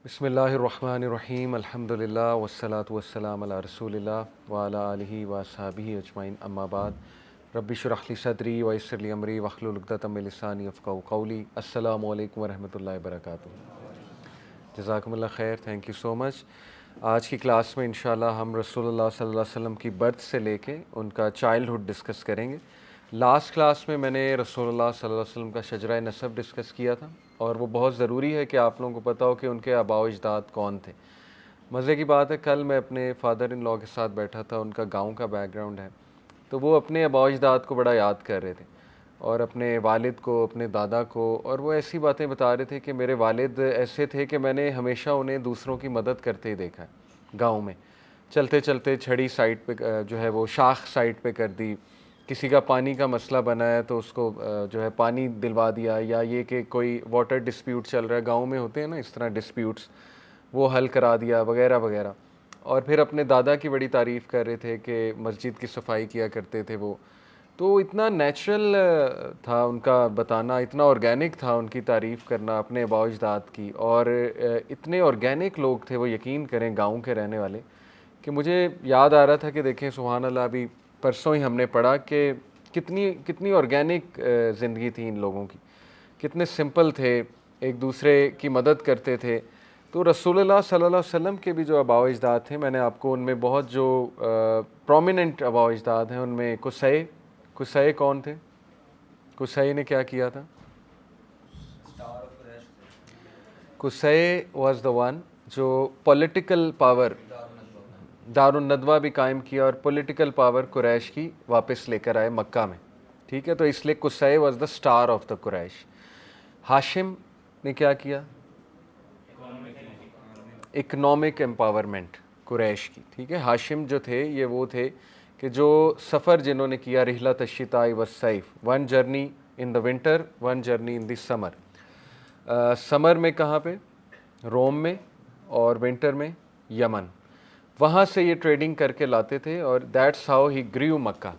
بسم اللہ الرحمن الرحیم الحمدللہ والصلاة والسلام علی رسول اللہ وعلی آلہ واصحابہ اجمعین اما بعد رب اشرح لی صدری ویسر لی امری واحلل عقدۃ من لسانی یفقہوا قولی السلام علیکم ورحمۃ اللہ وبرکاتہ۔ جزاکم اللہ خیر، تھینک یو سو مچ۔ آج کی کلاس میں انشاءاللہ ہم رسول اللہ صلی اللہ علیہ وسلم کی برتھ سے لے کے ان کا چائلڈہڈ ڈسکس کریں گے۔ لاسٹ کلاس میں نے رسول اللہ صلی اللہ علیہ وسلم کا شجرہ نسب ڈسکس کیا تھا، اور وہ بہت ضروری ہے کہ آپ لوگوں کو پتہ ہو کہ ان کے آباء و اجداد کون تھے۔ مزے کی بات ہے، کل میں اپنے فادر ان لاء کے ساتھ بیٹھا تھا، ان کا گاؤں کا بیک گراؤنڈ ہے، تو وہ اپنے آباء و اجداد کو بڑا یاد کر رہے تھے، اور اپنے والد کو، اپنے دادا کو، اور وہ ایسی باتیں بتا رہے تھے کہ میرے والد ایسے تھے کہ میں نے ہمیشہ انہیں دوسروں کی مدد کرتے ہی دیکھا ہے۔ گاؤں میں چلتے چلتے چھڑی سائٹ پہ جو ہے وہ شاخ سائٹ پہ کر دی، کسی کا پانی کا مسئلہ بنا ہے تو اس کو جو ہے پانی دلوا دیا، یا یہ کہ کوئی واٹر ڈسپیوٹ چل رہا ہے، گاؤں میں ہوتے ہیں نا اس طرح ڈسپیوٹس، وہ حل کرا دیا وغیرہ وغیرہ۔ اور پھر اپنے دادا کی بڑی تعریف کر رہے تھے کہ مسجد کی صفائی کیا کرتے تھے وہ، تو اتنا نیچرل تھا ان کا بتانا، اتنا آرگینک تھا ان کی تعریف کرنا اپنے آباء و اجداد کی، اور اتنے آرگینک لوگ تھے وہ، یقین کریں گاؤں کے رہنے والے، کہ مجھے یاد آ رہا تھا کہ دیکھیں سبحان اللہ، ابھی پرسوں ہی ہم نے پڑھا کہ کتنی آرگینک زندگی تھی ان لوگوں کی، کتنے سمپل تھے، ایک دوسرے کی مدد کرتے تھے۔ تو رسول اللہ صلی اللہ علیہ وسلم کے بھی جو آباء و اجداد تھے، میں نے آپ کو ان میں بہت جو پرومیننٹ آباء و اجداد ہیں ان میں قصی کون تھے؟ قصی نے کیا کیا تھا؟ قصی واز دا ون جو پولیٹیکل پاور، دار الندوہ بھی قائم کیا، اور پولیٹیکل پاور قریش کی واپس لے کر آئے مکہ میں، ٹھیک ہے، تو اس لیے Qusai was the star of the Quraysh. Hashim نے کیا کیا؟ اکنامک امپاورمنٹ قریش کی، ٹھیک ہے۔ ہاشم جو تھے یہ وہ تھے کہ جو سفر جنہوں نے کیا، رحلۃ الشتاء والصیف، one journey in the winter, one journey in the summer. Summer میں کہاں پہ؟ روم میں، اور ونٹر میں یمن، وہاں سے یہ ٹریڈنگ کر کے لاتے تھے، اور دیٹس ہاؤ ہی گریو مکہ۔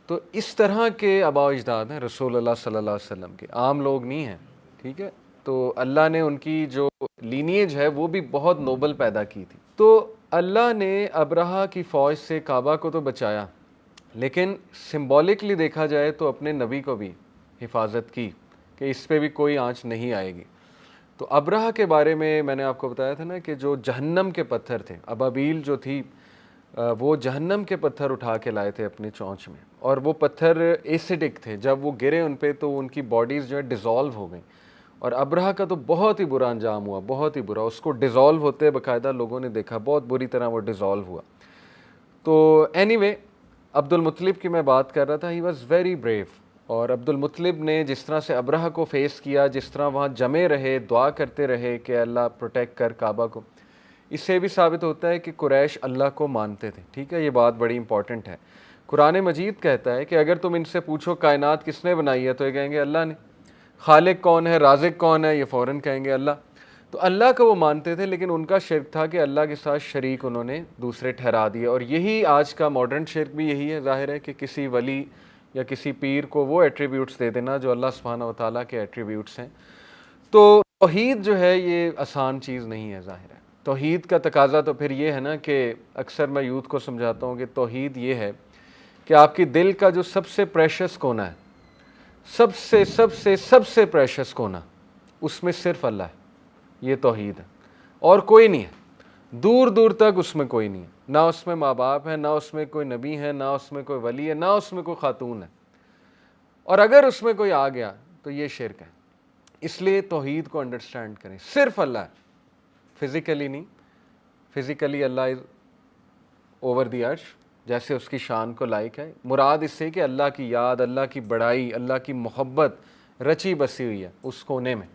تو اس طرح کے آباء و اجداد ہیں رسول اللہ صلی اللہ علیہ وسلم کے، عام لوگ نہیں ہیں، ٹھیک ہے۔ تو اللہ نے ان کی جو لینیج ہے وہ بھی بہت نوبل پیدا کی تھی۔ تو اللہ نے ابرہہ کی فوج سے کعبہ کو تو بچایا، لیکن سمبولکلی دیکھا جائے تو اپنے نبی کو بھی حفاظت کی کہ اس پہ بھی کوئی آنچ نہیں آئے گی۔ تو ابرہہ کے بارے میں نے آپ کو بتایا تھا نا کہ جو جہنم کے پتھر تھے، ابابیل جو تھی، وہ جہنم کے پتھر اٹھا کے لائے تھے اپنی چونچ میں، اور وہ پتھر ایسیڈک تھے، جب وہ گرے ان پہ تو ان کی باڈیز جو ہے ڈیزالو ہو گئیں، اور ابرہہ کا تو بہت ہی برا انجام ہوا، بہت ہی برا، اس کو ڈیزالو ہوتے باقاعدہ لوگوں نے دیکھا، بہت بری طرح وہ ڈیزالو ہوا۔ تو اینی وے، عبد المطلب کی میں بات کر رہا تھا، ہی واز ویری بریو، اور عبد المطلب نے جس طرح سے ابرہہ کو فیس کیا، جس طرح وہاں جمے رہے، دعا کرتے رہے کہ اللہ پروٹیکٹ کر کعبہ کو، اس سے بھی ثابت ہوتا ہے کہ قریش اللہ کو مانتے تھے، ٹھیک ہے، یہ بات بڑی امپورٹنٹ ہے۔ قرآن مجید کہتا ہے کہ اگر تم ان سے پوچھو کائنات کس نے بنائی ہے تو یہ کہیں گے اللہ نے، خالق کون ہے، رازق کون ہے، یہ فوراً کہیں گے اللہ۔ تو اللہ کو وہ مانتے تھے، لیکن ان کا شرک تھا کہ اللہ کے ساتھ شریک انہوں نے دوسرے ٹھہرا دیے، اور یہی آج کا ماڈرن شرک بھی یہی ہے، ظاہر ہے کہ کسی ولی یا کسی پیر کو وہ ایٹریبیوٹس دے دینا جو اللہ سبحانہ و تعالیٰ کے ایٹریبیوٹس ہیں۔ تو توحید جو ہے یہ آسان چیز نہیں ہے، ظاہر ہے۔ توحید کا تقاضا تو پھر یہ ہے نا کہ اکثر میں یوتھ کو سمجھاتا ہوں کہ توحید یہ ہے کہ آپ کی دل کا جو سب سے پریشس کونا ہے، سب سے پریشس کونا، اس میں صرف اللہ ہے، یہ توحید ہے، اور کوئی نہیں ہے، دور دور تک اس میں کوئی نہیں ہے، نہ اس میں ماں باپ ہے، نہ اس میں کوئی نبی ہے، نہ اس میں کوئی ولی ہے، نہ اس میں کوئی خاتون ہے، اور اگر اس میں کوئی آ گیا تو یہ شرک ہے۔ اس لیے توحید کو انڈرسٹینڈ کریں، صرف اللہ ہے، فزیکلی نہیں، physically Allah is over the عرش، جیسے اس کی شان کو لائق ہے، مراد اس سے کہ اللہ کی یاد، اللہ کی بڑائی، اللہ کی محبت رچی بسی ہوئی ہے اس کونے میں۔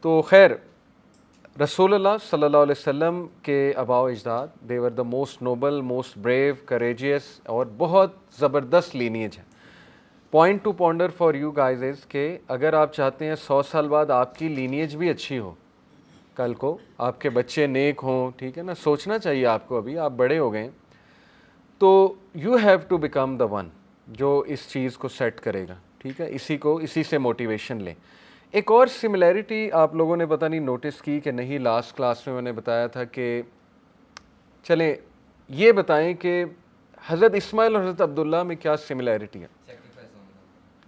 تو خیر، رسول اللہ صلی اللہ علیہ وسلم کے آباء و اجداد، they were the most noble, most brave, courageous, اور بہت زبردست لینیج ہے۔ Point to ponder for you guys is کہ اگر آپ چاہتے ہیں 100 سال بعد آپ کی لینیج بھی اچھی ہو، کل کو آپ کے بچے نیک ہوں، ٹھیک ہے نا، سوچنا چاہیے آپ کو، ابھی آپ بڑے ہو گئے ہیں، تو you have to become the one جو اس چیز کو سیٹ کرے گا، ٹھیک ہے، اسی سے موٹیویشن لیں۔ ایک اور سملیرٹی آپ لوگوں نے پتہ نہیں نوٹس کی کہ نہیں، لاسٹ کلاس میں نے بتایا تھا کہ چلیں یہ بتائیں کہ حضرت اسماعیل اور حضرت عبداللہ میں کیا سملیرٹی ہے.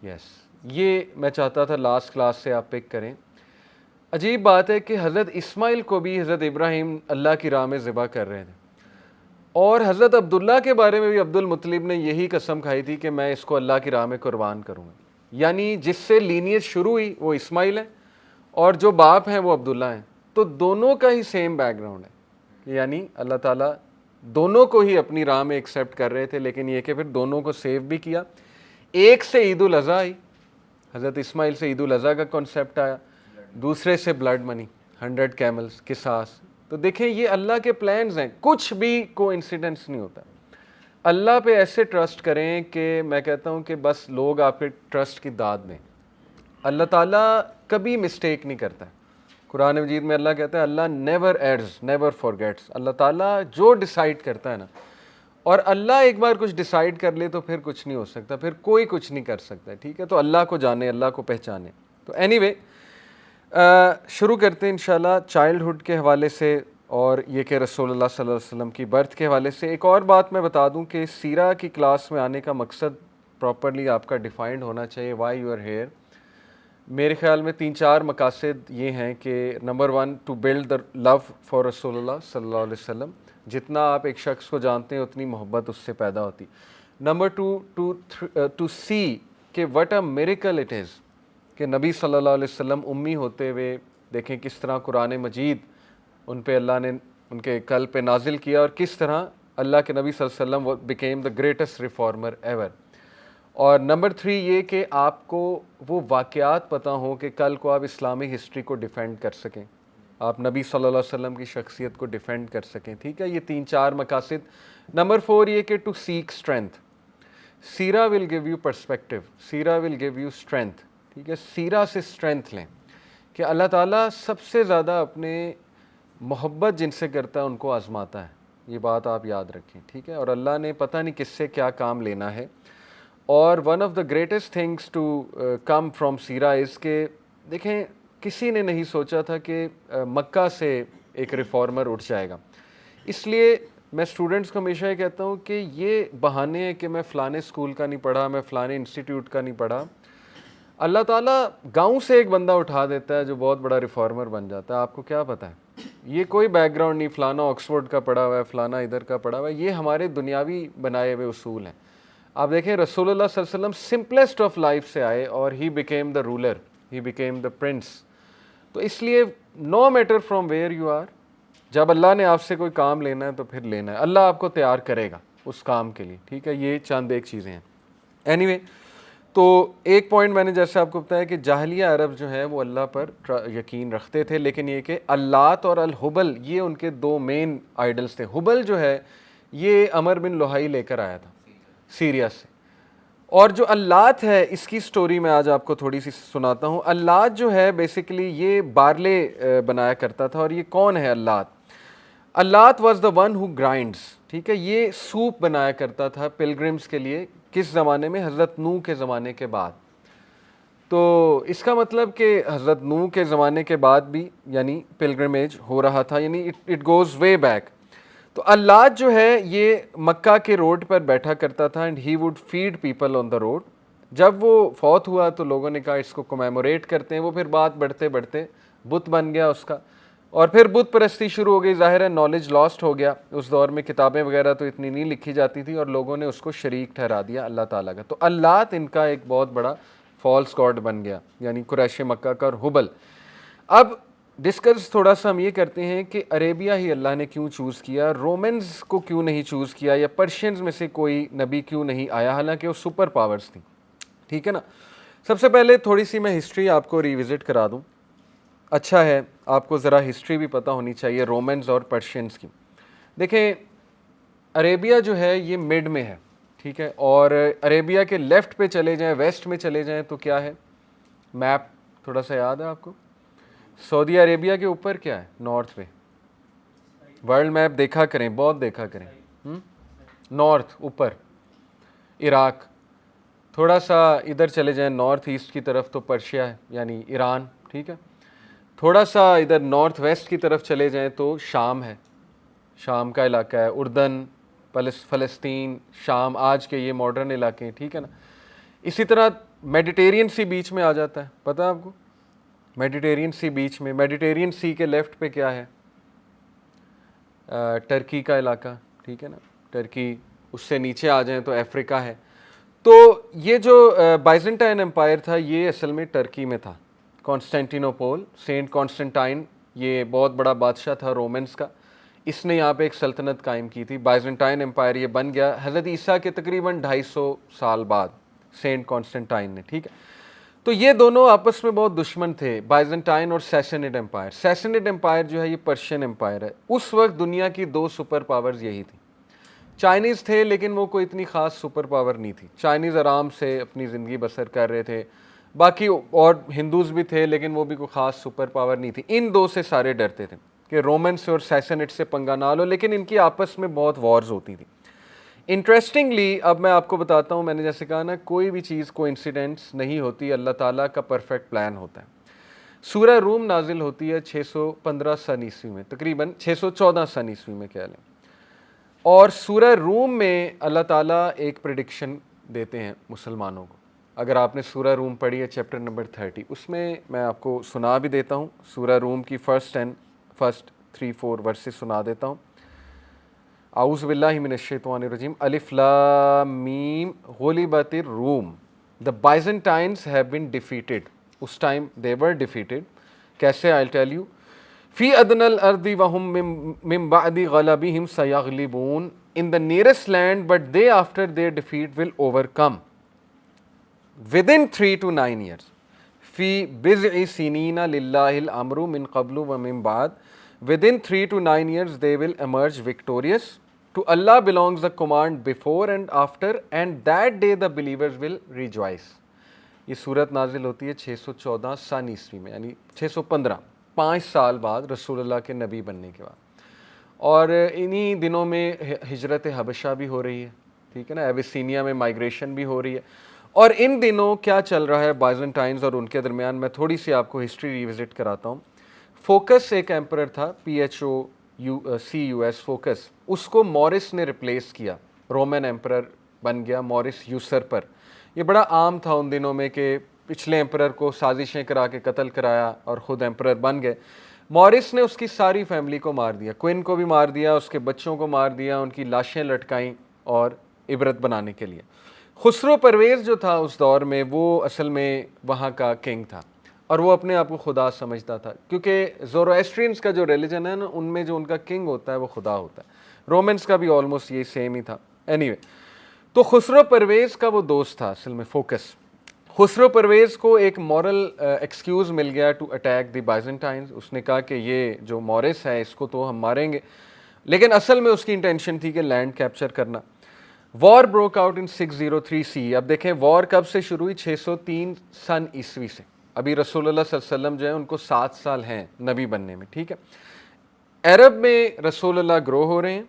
یس، یہ میں چاہتا تھا لاسٹ کلاس سے آپ پک کریں. عجیب بات ہے کہ حضرت اسماعیل کو بھی حضرت ابراہیم اللہ کی راہ میں ذبح کر رہے تھے، اور حضرت عبداللہ کے بارے میں بھی عبد المطلب نے یہی قسم کھائی تھی کہ میں اس کو اللہ کی راہ میں قربان کروں گا. یعنی جس سے لینیج شروع ہوئی وہ اسماعیل ہے، اور جو باپ ہیں وہ عبداللہ ہیں. تو دونوں کا ہی سیم بیک گراؤنڈ ہے، یعنی اللہ تعالیٰ دونوں کو ہی اپنی راہ میں ایکسیپٹ کر رہے تھے، لیکن یہ کہ پھر دونوں کو سیو بھی کیا. ایک سے عید الاضحیٰ آئی، حضرت اسماعیل سے عید الاضحیٰ کا کانسیپٹ آیا، دوسرے سے بلڈ منی 100 کیملز قصاص. تو دیکھیں یہ اللہ کے پلانز ہیں، کچھ بھی کو انسیڈنس نہیں ہوتا. اللہ پہ ایسے ٹرسٹ کریں کہ میں کہتا ہوں کہ بس لوگ آپ کے ٹرسٹ کی داد دیں. اللہ تعالیٰ کبھی مسٹیک نہیں کرتا ہے. قرآن مجید میں اللہ کہتا ہے اللہ نیور ایڈز نیور فارگیٹس. اللہ تعالیٰ جو ڈیسائیڈ کرتا ہے نا، اور اللہ ایک بار کچھ ڈیسائیڈ کر لے تو پھر کچھ نہیں ہو سکتا، پھر کوئی کچھ نہیں کر سکتا. ٹھیک ہے، تو اللہ کو جانے، اللہ کو پہچانے. تو اینی وے شروع کرتے ہیں انشاءاللہ چائلڈہڈ کے حوالے سے، اور یہ کہ رسول اللہ صلی اللہ علیہ وسلم کی برتھ کے حوالے سے. ایک اور بات میں بتا دوں کہ سیرہ کی کلاس میں آنے کا مقصد پراپرلی آپ کا ڈیفائنڈ ہونا چاہیے. Why you are here. میرے خیال میں 3-4 مقاصد یہ ہیں کہ نمبر 1 to build the love for رسول اللہ صلی اللہ علیہ وسلم. جتنا آپ ایک شخص کو جانتے ہیں اتنی محبت اس سے پیدا ہوتی. نمبر 2 ٹو سی کہ what a miracle it is کہ نبی صلی اللہ علیہ وسلم امی ہوتے ہوئے دیکھیں کس طرح قرآن مجید ان پہ اللہ نے ان کے قلب پہ نازل کیا، اور کس طرح اللہ کے نبی صلی اللہ علیہ وسلم became the greatest reformer ever. اور نمبر 3 یہ کہ آپ کو وہ واقعات پتہ ہوں کہ کل کو آپ اسلامی ہسٹری کو ڈیفینڈ کر سکیں، آپ نبی صلی اللہ علیہ وسلم کی شخصیت کو ڈیفینڈ کر سکیں. ٹھیک ہے، یہ 3-4 مقاصد. نمبر 4 یہ کہ to seek strength. Seerah will give you perspective, seerah will give you strength. ٹھیک ہے، سیرہ سے اسٹرینتھ لیں کہ اللہ تعالیٰ سب سے زیادہ اپنے محبت جن سے کرتا ہے ان کو آزماتا ہے. یہ بات آپ یاد رکھیں. ٹھیک ہے، اور اللہ نے پتہ نہیں کس سے کیا کام لینا ہے. اور one of the greatest things to come from seerah is کہ دیکھیں کسی نے نہیں سوچا تھا کہ مکہ سے ایک ریفارمر اٹھ جائے گا. اس لیے میں اسٹوڈنٹس کو ہمیشہ یہ کہتا ہوں کہ یہ بہانے ہیں کہ میں فلانے اسکول کا نہیں پڑھا، میں فلانے انسٹیٹیوٹ کا نہیں پڑھا. اللہ تعالیٰ گاؤں سے ایک بندہ اٹھا دیتا ہے جو بہت بڑا ریفارمر بن جاتا ہے. آپ کو کیا پتہ ہے، یہ کوئی بیک گراؤنڈ نہیں، فلانا آکسفورڈ کا پڑھا ہوا ہے، فلانا ادھر کا پڑھا ہوا ہے. یہ ہمارے دنیاوی بنائے ہوئے اصول ہیں. آپ دیکھیں رسول اللہ صلی اللہ علیہ وسلم سمپلیسٹ آف لائف سے آئے اور he became the ruler, he became the prince. تو اس لیے no matter from where you are, جب اللہ نے آپ سے کوئی کام لینا ہے تو پھر لینا ہے، اللہ آپ کو تیار کرے گا اس کام کے لیے. ٹھیک ہے، یہ چند ایک چیزیں ہیں. اینی وے، تو ایک پوائنٹ میں نے جیسے آپ کو بتایا کہ جاہلیہ عرب جو ہیں وہ اللہ پر یقین رکھتے تھے، لیکن یہ کہ اللات اور الحبل یہ ان کے 2 مین آئیڈلس تھے. حبل جو ہے یہ عمر بن لوہائی لے کر آیا تھا سیریا سے، اور جو اللات ہے اس کی سٹوری میں آج آپ کو تھوڑی سی سناتا ہوں. اللات جو ہے بیسیکلی یہ بارلے بنایا کرتا تھا. اور یہ کون ہے اللات؟ اللات واز دا ون ہو گرائنڈس. ٹھیک ہے، یہ سوپ بنایا کرتا تھا پلگرمس کے لیے. کس زمانے میں؟ حضرت نوح کے زمانے کے بعد. تو اس کا مطلب کہ حضرت نوح کے زمانے کے بعد بھی یعنی پلگرمیج ہو رہا تھا، یعنی اٹ گوز وے بیک. تو اللات جو ہے یہ مکہ کے روڈ پر بیٹھا کرتا تھا and he would feed people on the road. جب وہ فوت ہوا تو لوگوں نے کہا اس کو کومیموریٹ کرتے ہیں. وہ پھر بات بڑھتے بڑھتے بت بن گیا اس کا، اور پھر بت پرستی شروع ہو گئی. ظاہر ہے نالج لاسٹ ہو گیا. اس دور میں کتابیں وغیرہ تو اتنی نہیں لکھی جاتی تھی، اور لوگوں نے اس کو شریک ٹھہرا دیا اللہ تعالیٰ کا. تو اللات ان کا ایک بہت بڑا فالس گاڈ بن گیا، یعنی قریش مکہ کا. اور حبل. اب ڈسکس تھوڑا سا ہم یہ کرتے ہیں کہ عربیہ ہی اللہ نے کیوں چوز کیا، رومنز کو کیوں نہیں چوز کیا، یا پرشینز میں سے کوئی نبی کیوں نہیں آیا، حالانکہ وہ سپر پاورز تھیں. ٹھیک ہے نا. سب سے پہلے تھوڑی سی میں ہسٹری آپ کو ریوزٹ کرا دوں. اچھا ہے آپ کو ذرا ہسٹری بھی پتہ ہونی چاہیے رومنز اور پرشینز کی. دیکھیں عربیہ جو ہے یہ مڈ میں ہے. ٹھیک ہے، اور عربیہ کے لیفٹ پہ چلے جائیں، ویسٹ میں چلے جائیں تو کیا ہے؟ میپ تھوڑا سا یاد ہے آپ کو؟ سعودی عربیہ کے اوپر کیا ہے؟ نارتھ پہ. ورلڈ میپ دیکھا کریں، بہت دیکھا کریں. نارتھ اوپر عراق، تھوڑا سا ادھر چلے جائیں نارتھ ایسٹ کی طرف تو پرشیا ہے یعنی ایران، ٹھیک ہے. تھوڑا سا ادھر نارتھ ویسٹ کی طرف چلے جائیں تو شام ہے، شام کا علاقہ ہے، اردن، فلسطین، شام، آج کے یہ ماڈرن علاقے ہیں، ٹھیک ہے نا. اسی طرح میڈیٹیرین سی بیچ میں آ جاتا ہے، پتہ ہے آپ کو؟ میڈیٹیرین سی بیچ میں، میڈیٹیرین سی کے لیفٹ پہ کیا ہے؟ ٹرکی کا علاقہ، ٹھیک ہے نا. ٹرکی، اس سے نیچے آ جائیں تو افریقہ ہے. تو یہ جو بائزنٹائن امپائر تھا یہ اصل میں ٹرکی میں تھا. کانسٹینٹینوپول، سینٹ کانسٹنٹائن، یہ بہت بڑا بادشاہ تھا رومنس کا، اس نے یہاں پہ ایک سلطنت قائم کی تھی. بائزنٹائن امپائر یہ بن گیا حضرت عیسیٰ کے تقریباً 250 سال بعد، سینٹ کانسٹنٹائن نے، ٹھیک ہے. تو یہ دونوں آپس میں بہت دشمن تھے، بائزنٹائن اور سیسنڈ امپائر. سیسنڈ امپائر جو ہے یہ پرشین امپائر ہے. اس وقت دنیا کی 2 سپر پاورز یہی تھیں. چائنیز تھے لیکن وہ کوئی اتنی خاص سپر پاور نہیں تھی. چائنیز آرام سے اپنی زندگی بسر کر رہے تھے، باقی اور ہندوز بھی تھے لیکن وہ بھی کوئی خاص سپر پاور نہیں تھی. ان دو سے سارے ڈرتے تھے کہ رومن سے اور سیسنٹ سے پنگا نہ لو، لیکن ان کی آپس میں بہت وارز ہوتی تھی. انٹرسٹنگلی اب میں آپ کو بتاتا ہوں، میں نے جیسے کہا نا کوئی بھی چیز کو انسیڈنٹس نہیں ہوتی، اللہ تعالیٰ کا پرفیکٹ پلان ہوتا ہے. سورہ روم نازل ہوتی ہے 615 سن عیسوی میں، تقریباً 614 سن عیسوی میں کہہ لیں. اور سورہ روم میں اللہ تعالیٰ ایک پریڈکشن دیتے ہیں مسلمانوں کو. اگر آپ نے سورہ روم پڑھی ہے چیپٹر نمبر 30، اس میں آپ کو سنا بھی دیتا ہوں. سورہ روم کی فرسٹ 3-4 ورسز سنا دیتا ہوں. اعوذ باللہ من الشیطان الرجیم. الف لام میم غلبت الروم. The Byzantines have been defeated. اس ٹائم they were defeated. کیسے؟ I'll tell you. فی ادنى الارض وهم من بعد غلبهم سيغلبون. In the nearest land, but they after their defeat will overcome. Within 3 to 9 years. فی بضع سنین للہ الامر من قبل ومن بعد. Within 3 to 9 years they will emerge victorious. To Allah belongs the command before and after, and that day the believers will rejoice. یہ صورت نازل ہوتی ہے 614 سن عیسوی میں، یعنی 615، 5 سال بعد رسول اللہ کے نبی بننے کے بعد. اور انہی دنوں میں ہجرت حبشہ بھی ہو رہی ہے، ٹھیک ہے نا، ایبیسینیا میں مائگریشن بھی ہو رہی ہے. اور ان دنوں کیا چل رہا ہے بائزنٹائنز اور ان کے درمیان، میں تھوڑی سی آپ کو ہسٹری ریوزٹ کراتا ہوں. فوکس ایک ایمپرر تھا، PHOCUS، فوکس. اس کو مورس نے ریپلیس کیا، رومن ایمپرر بن گیا مورس یوسرپر. یہ بڑا عام تھا ان دنوں میں کہ پچھلے ایمپرر کو سازشیں کرا کے قتل کرایا اور خود ایمپرر بن گئے. مورس نے اس کی ساری فیملی کو مار دیا، کوئن کو بھی مار دیا، اس کے بچوں کو مار دیا، ان کی لاشیں لٹکائیں اور عبرت بنانے کے لیے. خسرو پرویز جو تھا اس دور میں، وہ اصل میں وہاں کا کنگ تھا اور وہ اپنے آپ کو خدا سمجھتا تھا، کیونکہ زورواسٹرینز کا جو ریلیجن ہے نا، ان میں جو ان کا کنگ ہوتا ہے وہ خدا ہوتا ہے. رومنس کا بھی آلموسٹ یہی سیم ہی تھا. اینی تو خسرو پرویز کا وہ دوست تھا اصل میں فوکس. خسرو پرویز کو ایک مورل ایکسکیوز مل گیا ٹو اٹیک دی بائزنٹائنز. اس نے کہا کہ یہ جو مورس ہے اس کو تو ہم ماریں گے، لیکن اصل میں اس کی انٹینشن تھی کہ لینڈ کیپچر کرنا. وار بروک آؤٹ ان 603 CE. اب دیکھیں وار کب سے شروع ہوئی؟ 603 سن عیسوی سے. ابھی رسول اللہ صلی اللہ علیہ وسلم جو ہے ان کو 7 سال ہیں نبی بننے میں، ٹھیک ہے. عرب میں رسول اللہ گرو ہو رہے ہیں،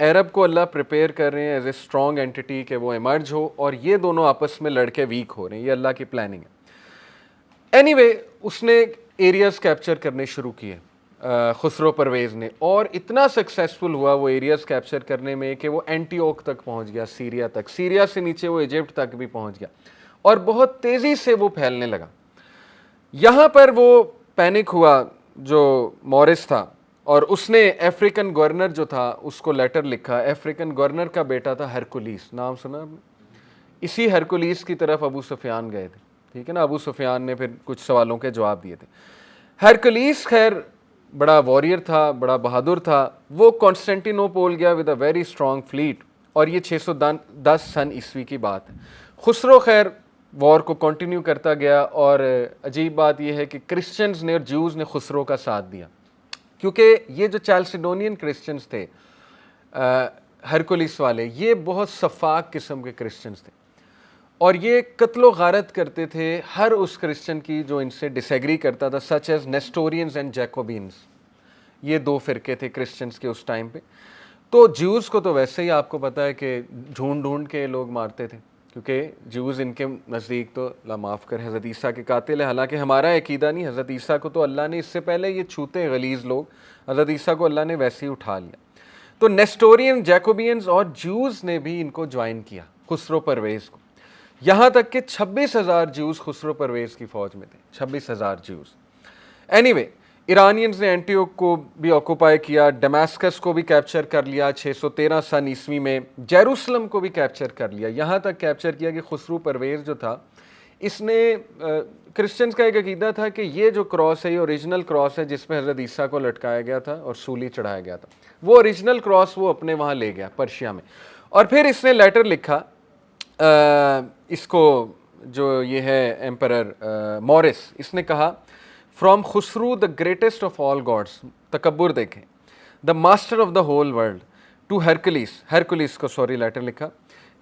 عرب کو اللہ پریپیئر کر رہے ہیں ایز اے اسٹرانگ اینٹی کہ وہ ایمرج ہو، اور یہ دونوں آپس میں لڑ کے ویک ہو رہے ہیں. یہ اللہ کی پلاننگ ہے. اینی وے اس نے ایریاز کیپچر کرنے شروع کیے خسرو پرویز نے، اور اتنا سکسیسفل ہوا وہ ایریاز کیپچر کرنے میں کہ وہ اینٹیوک تک پہنچ گیا، سیریا تک. سیریا سے نیچے وہ ایجپٹ تک بھی پہنچ گیا اور بہت تیزی سے وہ پھیلنے لگا. یہاں پر وہ پینک ہوا جو مورس تھا، اور اس نے افریقن گورنر جو تھا اس کو لیٹر لکھا. افریقن گورنر کا بیٹا تھا ہرکولیس، نام سنا آپ نے؟ اسی ہرکولیس کی طرف ابو سفیان گئے تھے، ٹھیک ہے نا. ابو سفیان نے پھر کچھ سوالوں کے جواب دیے تھے. ہرکولیس خیر بڑا واریر تھا، بڑا بہادر تھا. وہ کانسٹینٹینوپول گیا with a very strong flat, اور یہ 610 سن عیسوی کی بات ہے. خسرو خیر وار کو کنٹینیو کرتا گیا، اور عجیب بات یہ ہے کہ کرسچنز نے اور جوز نے خسرو کا ساتھ دیا، کیونکہ یہ جو چیلسیڈونین کرسچنز تھے ہرکولیس والے، یہ بہت شفاق قسم کے کرسچنز تھے، اور یہ قتل و غارت کرتے تھے ہر اس کرسچن کی جو ان سے ڈس ایگری کرتا تھا، سچ ایز نیسٹورینز اینڈ جیکوبینز. یہ 2 فرقے تھے کرسچنز کے اس ٹائم پہ. تو جیوز کو تو ویسے ہی آپ کو پتہ ہے کہ ڈھونڈ کے لوگ مارتے تھے، کیونکہ جوز ان کے نزدیک تو اللہ معاف کر حضرت عیسیٰ کے قاتل ہے، حالانکہ ہمارا عقیدہ نہیں، حضرت عیسیٰ کو تو اللہ نے اس سے پہلے یہ چھوتے غلیظ لوگ، حضرت عیسیٰ کو اللہ نے ویسے ہی اٹھا لیا. تو نیسٹورین، جیکوبینز اور جوز نے بھی ان کو جوائن کیا، خسرو پرویز کو، یہاں تک کہ 26,000 جوز خسرو پرویز کی فوج میں تھے، 26,000 جوز. اینی وے ایرانینز نے اینٹیوک کو بھی آکوپائی کیا، ڈیماسکس کو بھی کیپچر کر لیا 613 سن عیسوی میں، جیروسلم کو بھی کیپچر کر لیا، یہاں تک کیپچر کیا کہ خسرو پرویز جو تھا اس نے کرسچنز کا ایک عقیدہ تھا کہ یہ جو کراس ہے یہ اوریجنل کراس ہے جس پہ حضرت عیسیٰ کو لٹکایا گیا تھا اور سولی چڑھایا گیا تھا، وہ اوریجنل کراس وہ اپنے وہاں لے گیا پرشیا میں. اور پھر اس نے لیٹر لکھا اس کو جو یہ ہے ایمپرر مورس، اس نے کہا from Khusrau the greatest of all gods, تکبر دیکھیں، the master of the whole world, to Heraclius کو لیٹر لکھا،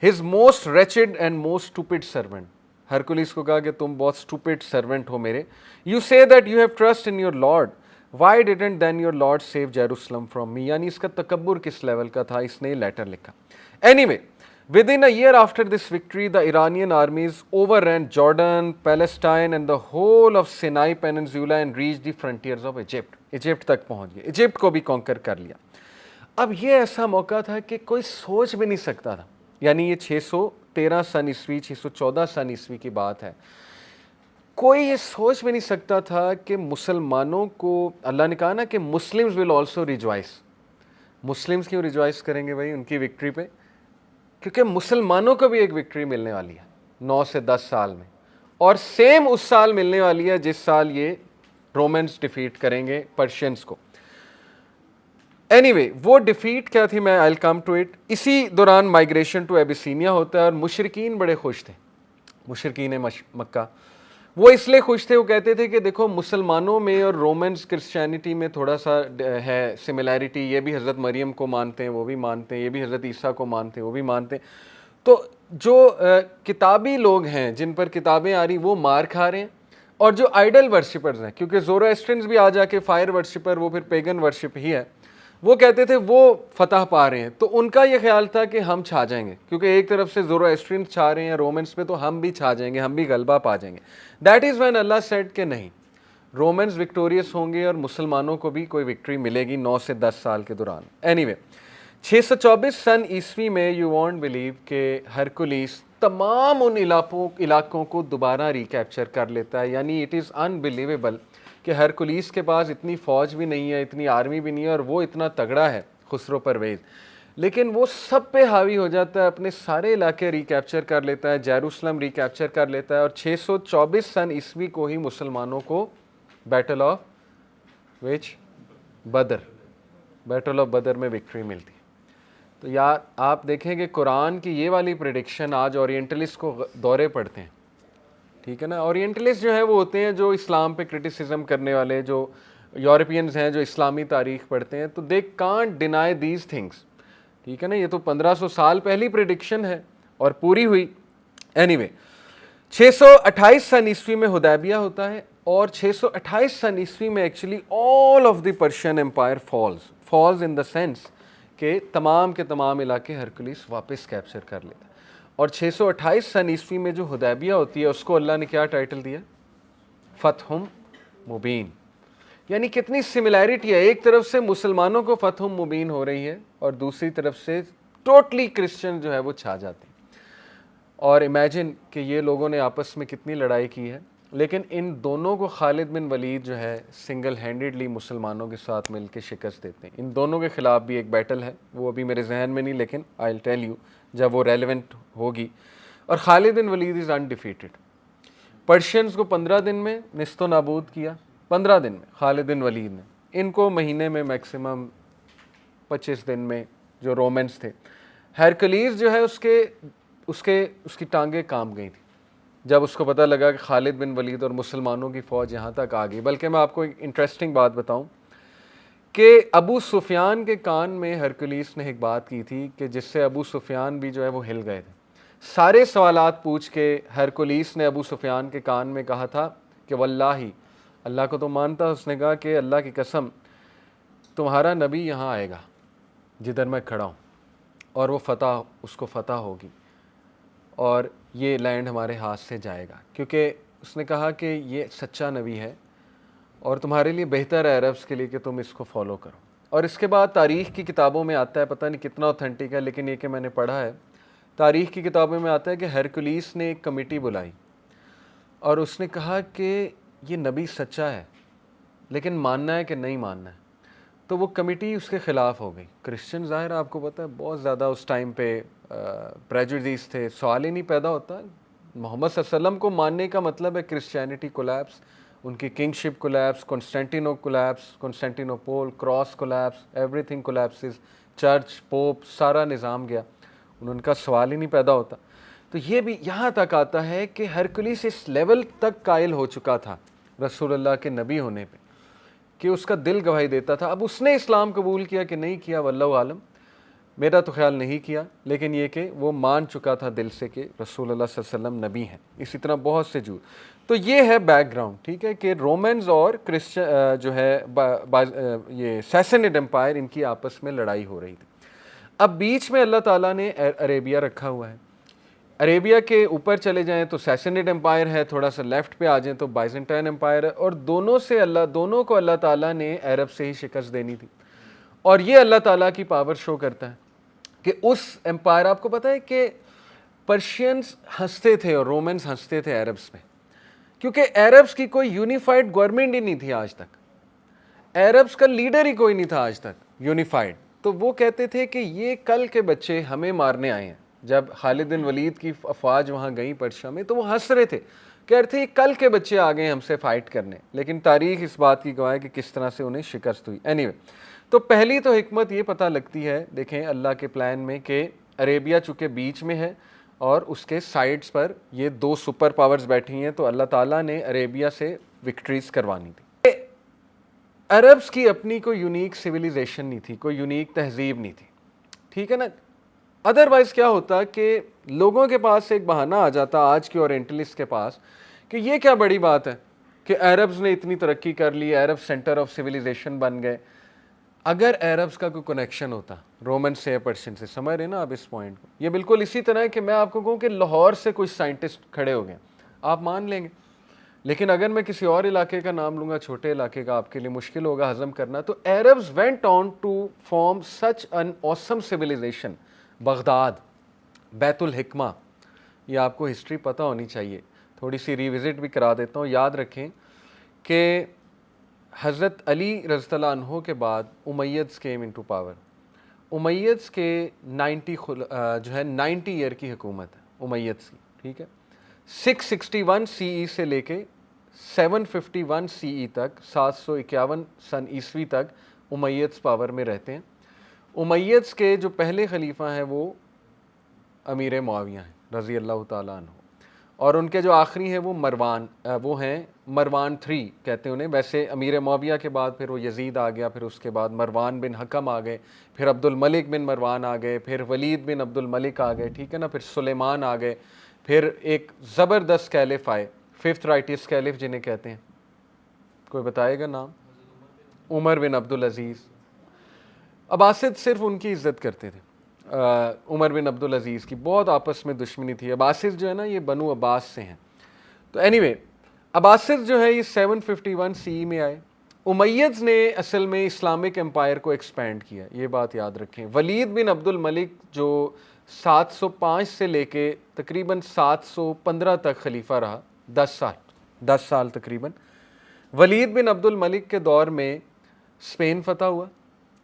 his most wretched and most stupid servant. Heraclius کو کہا کہ تم بہت اسٹوپڈ سرونٹ ہو میرے. You say that you have trust in your lord, why didn't then your lord save Jerusalem from me. یعنی اس کا تکبر کس لیول کا تھا، اس نے یہ لیٹر لکھا. Any way within a year after this victory, the Iranian armies overran Jordan, Palestine and the whole of Sinai Peninsula and reached the frontiers of Egypt. Egypt تک پہنچ گئے، ایجپٹ کو بھی کانکر کر لیا. اب یہ ایسا موقع تھا کہ کوئی سوچ بھی نہیں سکتا تھا، یعنی یہ 613 سن عیسوی 614 سن عیسوی کی بات ہے، کوئی یہ سوچ بھی نہیں سکتا تھا کہ مسلمانوں کو، اللہ نے کہا نا کہ Muslims will also rejoice. Muslims کیوں ریجوائس کریں گے بھائی ان کی وکٹری پہ؟ کیونکہ مسلمانوں کو بھی ایک وکٹری ملنے والی ہے 9 سے 10 سال میں، اور سیم اس سال ملنے والی ہے جس سال یہ رومنز ڈیفیٹ کریں گے پرشینز کو. اینی وے وہ ڈیفیٹ کیا تھی، میں آئی کم ٹو اٹ. اسی دوران مائگریشن ٹو ایبیسینیا ہوتا ہے اور مشرکین بڑے خوش تھے، مشرکین مکہ. وہ اس لیے خوش تھے، وہ کہتے تھے کہ دیکھو مسلمانوں میں اور رومنز کرسچینٹی میں تھوڑا سا ہے سملیرٹی، یہ بھی حضرت مریم کو مانتے ہیں وہ بھی مانتے ہیں، یہ بھی حضرت عیسیٰ کو مانتے ہیں وہ بھی مانتے ہیں. تو جو کتابی لوگ ہیں جن پر کتابیں آ رہی وہ مار کھا رہے ہیں، اور جو آئیڈل ورشپرز ہیں، کیونکہ زورواسٹرنز بھی آ جا کے فائر ورشپر، وہ پھر پیگن ورشپ ہی ہے، وہ کہتے تھے وہ فتح پا رہے ہیں. تو ان کا یہ خیال تھا کہ ہم چھا جائیں گے، کیونکہ ایک طرف سے زورواسٹرنز چھا رہے ہیں رومنز پہ، تو ہم بھی چھا جائیں گے، ہم بھی غلبہ پا جائیں گے. دیٹ از وین اللہ سیڈ کہ نہیں، رومنز وکٹوریس ہوں گے اور مسلمانوں کو بھی کوئی وکٹری ملے گی 9 سے 10 سال کے دوران. اینی وے 624 سن عیسوی میں یو وانٹ بلیو کہ ہرکولیس تمام ان علاقوں کو دوبارہ ریکیپچر کر لیتا ہے. یعنی اٹ از انبلیویبل کہ ہرکولیس کے پاس اتنی فوج بھی نہیں ہے، اتنی آرمی بھی نہیں ہے، اور وہ اتنا تگڑا ہے خسرو پرویز، لیکن وہ سب پہ حاوی ہو جاتا ہے، اپنے سارے علاقے ریکیپچر کر لیتا ہے، جیروسلم ریکیپچر کر لیتا ہے، اور 624 سن عیسوی کو ہی مسلمانوں کو بیٹل آف بدر میں وکٹری ملتی. تو یار آپ دیکھیں کہ قرآن کی یہ والی پریڈکشن آج اورینٹلسٹ کو دورے پڑتے ہیں، ٹھیک ہے نا. اورینٹلسٹ جو ہیں وہ ہوتے ہیں جو اسلام پہ کرٹیسزم کرنے والے، جو یورپینز ہیں جو اسلامی تاریخ پڑھتے ہیں، تو they can't deny these things, ٹھیک ہے نا. یہ تو 1500 سال پہلی پریڈکشن ہے اور پوری ہوئی. اینی وے 628 سن عیسوی میں حدیبیہ ہوتا ہے، اور 628 سن عیسوی میں actually all of the Persian empire falls in the sense کہ تمام کے تمام علاقے ہرکولیس واپس کیپچر کر لیتا ہے. اور 628 سن عیسوی میں جو حدیبیہ ہوتی ہے اس کو اللہ نے کیا ٹائٹل دیا؟ فتح مبین. یعنی کتنی سملیرٹی ہے، ایک طرف سے مسلمانوں کو فتح مبین ہو رہی ہے اور دوسری طرف سے ٹوٹلی کرسچن جو ہے وہ چھا جاتے ہیں. اور امیجن کہ یہ لوگوں نے آپس میں کتنی لڑائی کی ہے، لیکن ان دونوں کو خالد بن ولید جو ہے سنگل ہینڈیڈلی مسلمانوں کے ساتھ مل کے شکست دیتے ہیں. ان دونوں کے خلاف بھی ایک بیٹل ہے، وہ ابھی میرے ذہن میں نہیں، لیکن آئی ول ٹیل یو جب وہ ریلیونٹ ہوگی. اور خالد بن ولید از انڈیفیٹڈ. پرشینز کو 15 دن میں نیست و نابود کیا، 15 دن میں خالد بن ولید نے. ان کو مہینے میں میکسیمم 25 دن میں جو رومنس تھے. ہرکلیز جو ہے اس کی ٹانگیں کام گئی تھی جب اس کو پتہ لگا کہ خالد بن ولید اور مسلمانوں کی فوج یہاں تک آ گئی. بلکہ میں آپ کو ایک انٹرسٹنگ بات بتاؤں کہ ابو سفیان کے کان میں ہرکلیس نے ایک بات کی تھی کہ جس سے ابو سفیان بھی جو ہے وہ ہل گئے تھے. سارے سوالات پوچھ کے ہرکلیس نے ابو سفیان کے کان میں کہا تھا کہ واللہ، اللہ کو تو مانتا، اس نے کہا کہ اللہ کی قسم تمہارا نبی یہاں آئے گا جدھر میں کھڑا ہوں، اور وہ اس کو فتح ہوگی. اور یہ لینڈ ہمارے ہاتھ سے جائے گا، کیونکہ اس نے کہا کہ یہ سچا نبی ہے اور تمہارے لیے بہتر ہے عربس کے لیے کہ تم اس کو فالو کرو۔ اور اس کے بعد تاریخ کی کتابوں میں آتا ہے، پتہ نہیں کتنا اوتھینٹک ہے لیکن یہ کہ میں نے پڑھا ہے، تاریخ کی کتابوں میں آتا ہے کہ ہرکلیس نے ایک کمیٹی بلائی اور اس نے کہا کہ یہ نبی سچا ہے لیکن ماننا ہے کہ نہیں ماننا ہے، تو وہ کمیٹی اس کے خلاف ہو گئی۔ کرسچن ظاہر آپ کو پتہ ہے بہت زیادہ اس ٹائم پہ پریجوڈیس تھے، سوال ہی نہیں پیدا ہوتا۔ محمد صلی اللہ علیہ وسلم کو ماننے کا مطلب ہے کرسچینٹی کولیپس، ان کی kingship collapse, Constantinople cross collapse, everything collapses, church pope سارا نظام گیا، ان کا سوال ہی نہیں پیدا ہوتا۔ تو یہ بھی یہاں تک آتا ہے کہ ہرکلیس اس لیول تک قائل ہو چکا تھا رسول اللہ کے نبی ہونے پہ کہ اس کا دل گواہی دیتا تھا۔ اب اس نے اسلام قبول کیا کہ نہیں کیا واللہ عالم، میرا تو خیال نہیں کیا، لیکن یہ کہ وہ مان چکا تھا دل سے کہ رسول اللہ صلی اللہ علیہ وسلم نبی ہیں۔ اسی طرح بہت سے تو یہ ہے بیک گراؤنڈ، ٹھیک ہے، کہ رومنز اور جو ہے یہ سیسنڈ امپائر، ان کی آپس میں لڑائی ہو رہی تھی۔ اب بیچ میں اللہ تعالیٰ نے عربیہ رکھا ہوا ہے۔ عربیہ کے اوپر چلے جائیں تو سیسنڈ امپائر ہے، تھوڑا سا لیفٹ پہ آ جائیں تو بائزنٹائن امپائر ہے، اور دونوں کو اللہ تعالیٰ نے عرب سے ہی شکست دینی تھی۔ اور یہ اللہ تعالیٰ کی پاور شو کرتا ہے کہ اس امپائر، آپ کو پتہ ہے کہ پرشینز ہنستے تھے اور رومنز ہنستے تھے عربس پہ، کیونکہ عربس کی کوئی یونیفائڈ گورنمنٹ ہی نہیں تھی آج تک، عربس کا لیڈر ہی کوئی نہیں تھا آج تک یونیفائڈ۔ تو وہ کہتے تھے کہ یہ کل کے بچے ہمیں مارنے آئے ہیں۔ جب خالد بن ولید کی افواج وہاں گئیں پرشیا میں تو وہ ہنس رہے تھے، کہہ رہے تھے یہ کل کے بچے آ گئے ہم سے فائٹ کرنے، لیکن تاریخ اس بات کی گواہ ہے کہ کس طرح سے انہیں شکست ہوئی۔ اینی وے، تو پہلی تو حکمت یہ پتہ لگتی ہے، دیکھیں اللہ کے پلان میں، کہ عربیہ چونکہ بیچ میں ہے اور اس کے سائڈز پر یہ دو سپر پاورز بیٹھی ہیں، تو اللہ تعالیٰ نے عربیہ سے وکٹریز کروانی تھی۔ عربس کی اپنی کوئی یونیک سویلائزیشن نہیں تھی، کوئی یونیک تہذیب نہیں تھی، ٹھیک ہے نا۔ ادروائز کیا ہوتا کہ لوگوں کے پاس ایک بہانہ آ جاتا آج کے اورینٹلسٹ کے پاس کہ یہ کیا بڑی بات ہے کہ عربز نے اتنی ترقی کر لی، عرب سینٹر آف سویلائزیشن بن گئے۔ اگر عربز کا کوئی کنیکشن ہوتا رومن سے یا پرشین سے، سمجھ رہے نا آپ اس پوائنٹ کو، یہ بالکل اسی طرح ہے کہ میں آپ کو کہوں کہ لاہور سے کوئی سائنٹسٹ کھڑے ہو گئے، آپ مان لیں گے، لیکن اگر میں کسی اور علاقے کا نام لوں گا، چھوٹے علاقے کا، آپ کے لیے مشکل ہوگا ہضم کرنا۔ تو Arabs went on to form such an awesome civilization، Baghdad, بیت الحکمہ، یہ آپ کو ہسٹری پتہ ہونی چاہیے، تھوڑی سی ریوزٹ بھی کرا دیتا ہوں۔ یاد رکھیں کہ حضرت علی رضی اللہ عنہ کے بعد امیدز came into power۔ امیدز کے 90 ایئر کی حکومت ہے امیدز کی، ٹھیک ہے، 661 سی ای سے لے کے 751 سی ای تک، 751 سن عیسوی تک امیدز پاور میں رہتے ہیں۔ امیدز کے جو پہلے خلیفہ ہیں وہ امیر معاویہ ہیں رضی اللہ تعالیٰ عنہ، اور ان کے جو آخری ہیں وہ مروان 3 کہتے ہیں انہیں۔ ویسے امیر معاویہ کے بعد پھر وہ یزید آ گیا، پھر اس کے بعد مروان بن حکم آ گئے، پھر عبد الملک بن مروان آ گئے، پھر ولید بن عبد الملک آ گئے، ٹھیک ہے نا، پھر سلیمان آ گئے، پھر ایک زبردست کیلف آئے، 5th رائٹس کیلف جنہیں کہتے ہیں، کوئی بتائے گا نام؟ عمر بن عبد العزیز۔ عباسد صرف ان کی عزت کرتے تھے، عمر بن عبد العزیز کی بہت آپس میں دشمنی تھی۔ عباسد جو ہے نا یہ بنو عباس سے ہیں۔ تو اینی وے، عباسد جو ہے یہ 751 سی ای میں آئے۔ امیدز نے اصل میں اسلامک امپائر کو ایکسپینڈ کیا، یہ بات یاد رکھیں۔ ولید بن عبد الملک جو 705 سے لے کے تقریباً 715 تک خلیفہ رہا، 10 سال تقریباً۔ ولید بن عبد الملک کے دور میں اسپین فتح ہوا،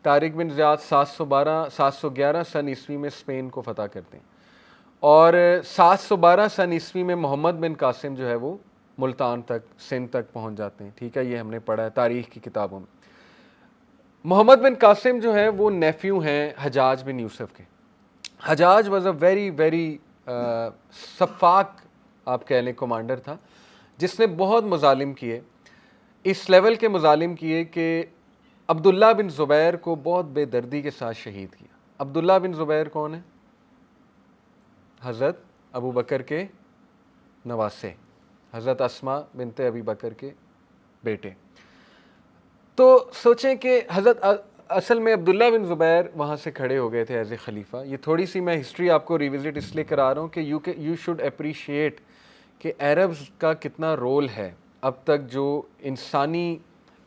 طارق بن زیاد 711 سن عیسوی میں اسپین کو فتح کرتے ہیں، اور 712 سن عیسوی میں محمد بن قاسم جو ہے وہ ملتان تک، سندھ تک پہنچ جاتے ہیں، ٹھیک ہے، یہ ہم نے پڑھا ہے تاریخ کی کتابوں میں۔ محمد بن قاسم جو ہے وہ نیفیو ہیں حجاج بن یوسف کے۔ حجاج واز اے ویری سفاک آپ کہہ لیں کمانڈر تھا، جس نے بہت مظالم کیے، اس لیول کے مظالم کیے کہ عبداللہ بن زبیر کو بہت بے دردی کے ساتھ شہید کیا۔ عبداللہ بن زبیر کون ہے؟ حضرت ابو بکر کے نواسے، حضرت اسماء بنت ابی بکر کے بیٹے۔ تو سوچیں کہ حضرت اصل میں عبداللہ بن زبیر وہاں سے کھڑے ہو گئے تھے ایز اے خلیفہ. یہ تھوڑی سی میں ہسٹری آپ کو ریوزٹ اس لیے کرا رہا ہوں کہ یو شوڈ اپریشیٹ کہ عربز کا کتنا رول ہے اب تک جو انسانی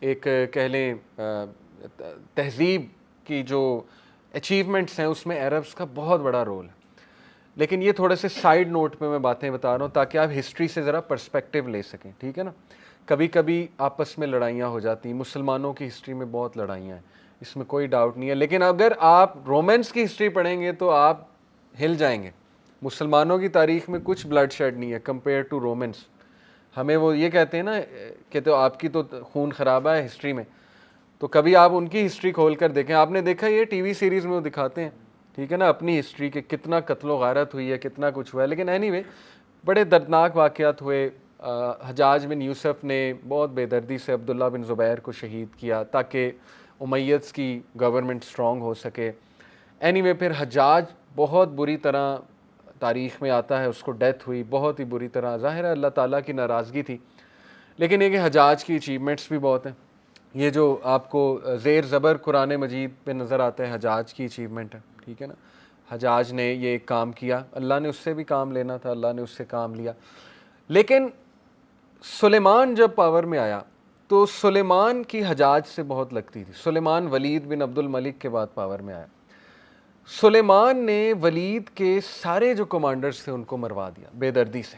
ایک کہہ لیں تہذیب کی جو اچیومنٹس ہیں اس میں عربز کا بہت بڑا رول ہے. لیکن یہ تھوڑے سے سائیڈ نوٹ پہ میں باتیں بتا رہا ہوں تاکہ آپ ہسٹری سے ذرا پرسپیکٹیو لے سکیں, ٹھیک ہے نا. کبھی کبھی آپس میں لڑائیاں ہو جاتی ہیں, مسلمانوں کی ہسٹری میں بہت لڑائیاں ہیں, اس میں کوئی ڈاؤٹ نہیں ہے. لیکن اگر آپ رومنس کی ہسٹری پڑھیں گے تو آپ ہل جائیں گے. مسلمانوں کی تاریخ میں کچھ بلڈ شیڈ نہیں ہے کمپیئر ٹو رومنس. ہمیں وہ یہ کہتے ہیں نا کہ تو آپ کی تو خون خرابہ ہے ہسٹری میں, تو کبھی آپ ان کی ہسٹری کھول کر دیکھیں. آپ نے دیکھا یہ ٹی وی سیریز میں وہ دکھاتے ہیں, ٹھیک ہے نا, اپنی ہسٹری کے کتنا قتل و غارت ہوئی ہے, کتنا کچھ ہوا ہے. لیکن اینی وے بڑے دردناک واقعات ہوئے. حجاج بن یوسف نے بہت بے دردی سے عبداللہ بن زبیر کو شہید کیا تاکہ امیدز کی گورنمنٹ سٹرونگ ہو سکے. اینی وے پھر حجاج بہت بری طرح تاریخ میں آتا ہے, اس کو ڈیتھ ہوئی بہت ہی بری طرح. ظاہر ہے اللہ تعالیٰ کی ناراضگی تھی, لیکن یہ کہ حجاج کی اچیومنٹس بھی بہت ہیں. یہ جو آپ کو زیر زبر قرآن مجید پہ نظر آتا ہے حجاج کی اچیومنٹ ہے, ٹھیک ہے نا. حجاج نے یہ ایک کام کیا, اللہ نے اس سے بھی کام لینا تھا, اللہ نے اس سے کام لیا. لیکن سلیمان جب پاور میں آیا تو سلیمان کی حجاج سے بہت لگتی تھی. سلیمان ولید بن عبد الملک کے بعد پاور میں آیا. سلیمان نے ولید کے سارے جو کمانڈرز تھے ان کو مروا دیا بے دردی سے.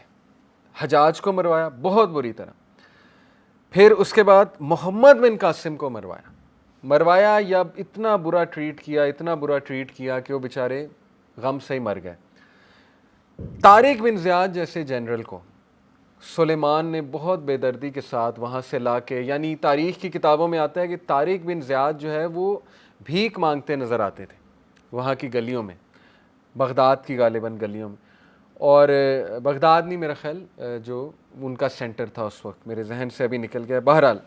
حجاج کو مروایا بہت بری طرح. پھر اس کے بعد محمد بن قاسم کو مروایا یا اتنا برا ٹریٹ کیا, اتنا برا ٹریٹ کیا کہ وہ بیچارے غم سے ہی مر گئے. طارق بن زیاد جیسے جنرل کو سلیمان نے بہت بے دردی کے ساتھ وہاں سے لا کے, یعنی تاریخ کی کتابوں میں آتا ہے کہ طارق بن زیاد جو ہے وہ بھیک مانگتے نظر آتے تھے وہاں کی گلیوں میں, بغداد کی غالباً گلیوں میں. اور بغداد نہیں میرا خیال جو ان کا سینٹر تھا اس وقت, میرے ذہن سے ابھی نکل گیا. بہرحال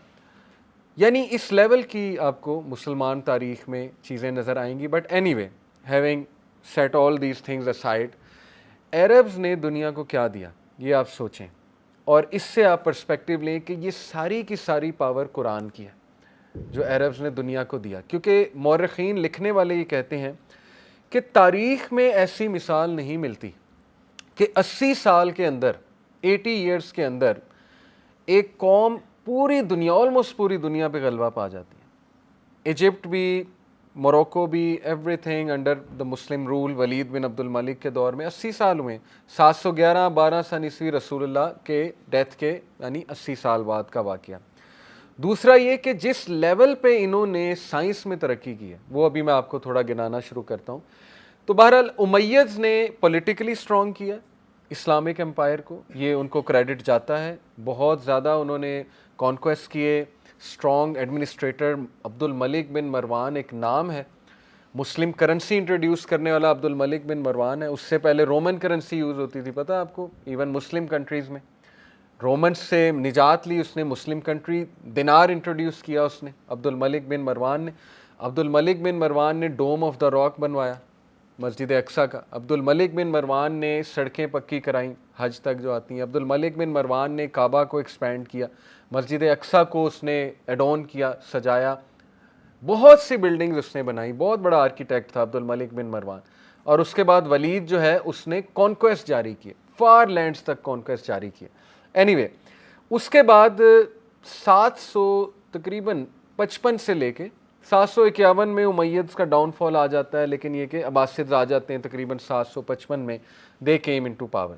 یعنی اس لیول کی آپ کو مسلمان تاریخ میں چیزیں نظر آئیں گی. But anyway having set all these things aside, Arabs نے دنیا کو کیا دیا یہ آپ سوچیں, اور اس سے آپ پرسپیکٹیو لیں کہ یہ ساری کی ساری پاور قرآن کی ہے جو عربز نے دنیا کو دیا. کیونکہ مورخین لکھنے والے یہ کہتے ہیں کہ تاریخ میں ایسی مثال نہیں ملتی کہ 80 سال کے اندر, 80 ایئرس کے اندر ایک قوم پوری دنیا, آلموسٹ پوری دنیا پہ غلبہ پا جاتی ہے. ایجپٹ بھی, موروکو بھی, everything under the Muslim rule. Walid bin Abd Al Malik کے دور میں 80 سال ہوئے, 711 سن عیسوی رسول اللہ کے ڈیتھ کے, یعنی 80 سال بعد کا واقعہ. دوسرا یہ کہ جس لیول پہ انہوں نے سائنس میں ترقی کی ہے وہ ابھی میں آپ کو تھوڑا گنانا شروع کرتا ہوں. تو بہرحال امیدز نے پولیٹیکلی سٹرونگ کیا اسلامک امپائر کو, یہ ان کو کریڈٹ جاتا ہے. بہت زیادہ انہوں نے کانکویسٹ کیے. سٹرونگ ایڈمنسٹریٹر عبد الملک بن مروان ایک نام ہے. مسلم کرنسی انٹروڈیوس کرنے والا عبد الملک بن مروان ہے. اس سے پہلے رومن کرنسی یوز ہوتی تھی, پتہ آپ کو, ایون مسلم کنٹریز میں. رومنس سے نجات لی اس نے, مسلم کنٹری دینار انٹروڈیوس کیا اس نے, عبد الملک بن مروان نے. عبد الملک بن مروان نے ڈوم آف دا راک بنوایا مسجد اقصیٰ کا. عبد الملک بن مروان نے سڑکیں پکی کرائیں حج تک جو آتی ہیں. عبد الملک بن مروان نے کعبہ کو ایکسپینڈ کیا, مسجد اقصیٰ کو اس نے ایڈون کیا, سجایا. بہت سی بلڈنگز اس نے بنائی, بہت بڑا آرکیٹیکٹ تھا عبد الملک بن مروان. اور اس کے بعد ولید جو ہے اس نے کانکویسٹ جاری کیے, فار لینڈز تک کانکویسٹ جاری کیے. اینی وے اس کے بعد 700 تقریباً 55 سے لے کے 751 میں امیدز کا ڈاؤن فال آ جاتا ہے. لیکن یہ کہ عباسدز آ جاتے ہیں تقریباً 755 میں, دے کیم انٹو پاور.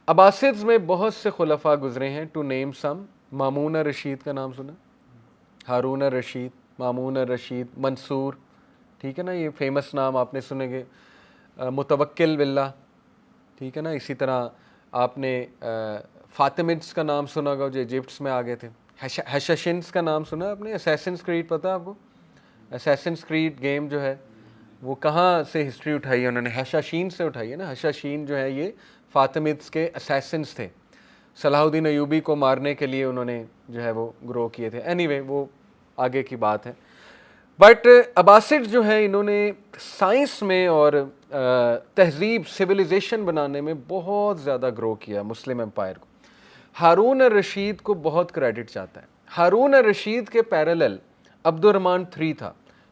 عباسدز میں بہت سے خلفاء گزرے ہیں, ٹو نیم سم. مامون الرشید کا نام سنا, ہارون الرشید, مامون الرشید, منصور, ٹھیک ہے نا, یہ فیمس نام آپ نے سنے گے. متوکل باللہ, ٹھیک ہے نا. اسی طرح آپ نے فاطمدز کا نام سنا ہوگا جو ایجپٹس میں آ گئے تھے. ہیشاشنز کا نام سنا آپ نے, اسیسنز کریڈ پتہ آپ کو. اسیسنز کریڈ گیم جو ہے وہ کہاں سے ہسٹری اٹھائی ہے انہوں نے, ہیشاشین سے اٹھائی ہے نا. ہیشاشین جو ہے یہ فاطمدز کے اسیسنز تھے, صلاح الدین ایوبی کو مارنے کے لیے انہوں نے جو ہے وہ گرو کیے تھے. اینی وے وہ آگے کی بات ہے. بٹ عباسڈ جو ہے انہوں نے سائنس میں اور تہذیب سویلائزیشن بنانے میں بہت زیادہ گرو کیا مسلم امپائر کو. ہارون الرشید کو بہت کریڈٹ جاتا ہے. ہارون الرشید کے پیرالل عبد الرحمن 3 تھا.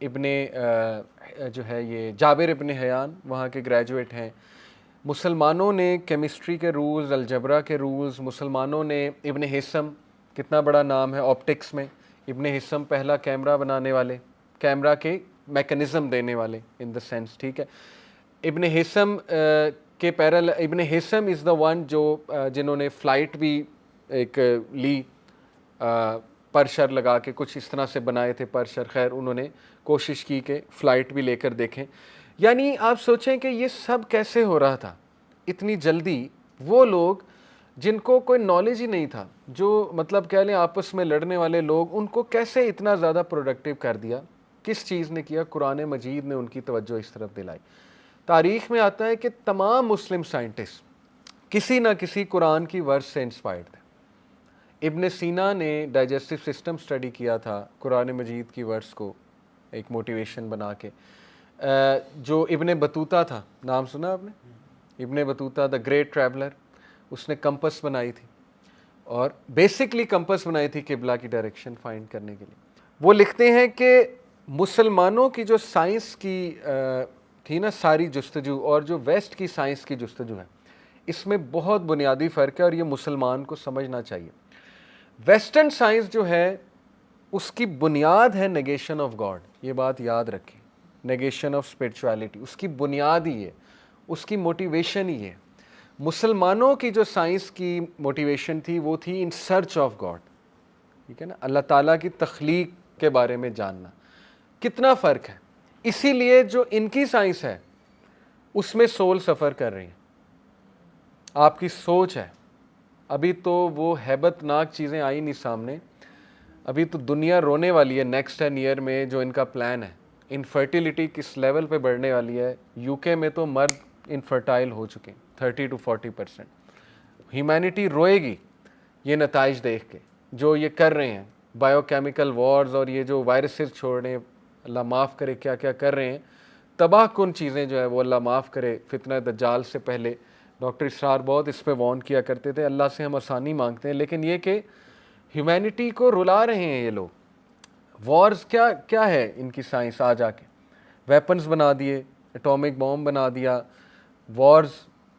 ابن جو ہے یہ جابر ابن حیان وہاں کے گریجویٹ ہیں. مسلمانوں نے کیمسٹری کے رولز، الجبرا کے رولز، مسلمانوں نے ابن حسم کتنا بڑا نام ہے آپٹکس میں، ابن حسم پہلا کیمرہ بنانے والے، کیمرہ کے میکنزم دینے والے ان دا سینس، ٹھیک ہے. ابن حسم کے ابن حسم از دا ون جو جنہوں نے فلائٹ بھی ایک لی پرشر لگا کے کچھ اس طرح سے بنائے تھے پرشر، خیر انہوں نے کوشش کی کہ فلائٹ بھی لے کر دیکھیں. یعنی آپ سوچیں کہ یہ سب کیسے ہو رہا تھا اتنی جلدی. وہ لوگ جن کو کوئی نالج ہی نہیں تھا، جو مطلب کہہ لیں آپس میں لڑنے والے لوگ، ان کو کیسے اتنا زیادہ پروڈکٹیو کر دیا؟ کس چیز نے کیا؟ قرآن مجید نے ان کی توجہ اس طرف دلائی. تاریخ میں آتا ہے کہ تمام مسلم سائنٹسٹ کسی نہ کسی قرآن کی ورس سے انسپائرڈ تھے. ابن سینا نے ڈائجسٹو سسٹم اسٹڈی کیا تھا قرآن مجید کی ورس کو ایک موٹیویشن بنا کے. جو ابن بطوطہ تھا، نام سنا آپ نے؟ ابن بطوطہ دا گریٹ ٹریولر، اس نے کمپس بنائی تھی، اور بیسکلی کمپس بنائی تھی قبلہ کی ڈائریکشن فائنڈ کرنے کے لیے. وہ لکھتے ہیں کہ مسلمانوں کی جو سائنس کی تھی نا ساری جستجو، اور جو ویسٹ کی سائنس کی جستجو ہے، اس میں بہت بنیادی فرق ہے، اور یہ مسلمان کو سمجھنا چاہیے. ویسٹرن سائنس جو ہے اس کی بنیاد ہے نیگیشن آف گاڈ، یہ بات یاد رکھیں، نیگیشن آف اسپرچویلٹی، اس کی بنیاد ہی ہے، اس کی موٹیویشن ہی ہے. مسلمانوں کی جو سائنس کی موٹیویشن تھی وہ تھی ان سرچ آف گاڈ، ٹھیک ہے نا، اللہ تعالیٰ کی تخلیق کے بارے میں جاننا. کتنا فرق ہے. اسی لیے جو ان کی سائنس ہے اس میں سول سفر کر رہی ہے، آپ کی سوچ ہے. ابھی تو وہ ہیبت ناک چیزیں آئی نہیں سامنے، ابھی تو دنیا رونے والی ہے نیکسٹ 10 ایئر میں. جو ان کا پلان ہے، انفرٹیلیٹی کس لیول پہ بڑھنے والی ہے. یو کے میں تو مرد انفرٹائل ہو چکے ہیں 30 to 40%. ہیومینٹی روئے گی یہ نتائج دیکھ کے جو یہ کر رہے ہیں، بایو کیمیکل وارز، اور یہ جو وائرسز چھوڑ رہے ہیں، اللہ معاف کرے کیا کیا کر رہے ہیں، تباہ کن چیزیں جو ہے وہ اللہ معاف کرے. فتنہ دجال سے پہلے ڈاکٹر اسرار بہت اس پہ وارن کیا کرتے تھے. اللہ سے ہم آسانی مانگتے ہیں، لیکن یہ کہ ہیومینٹی کو رلا رہے ہیں یہ لوگ. وارز کیا ہے ان کی سائنس؟ آ جا کے ویپنز بنا دیے، اٹامک بوم بنا دیا، وارز،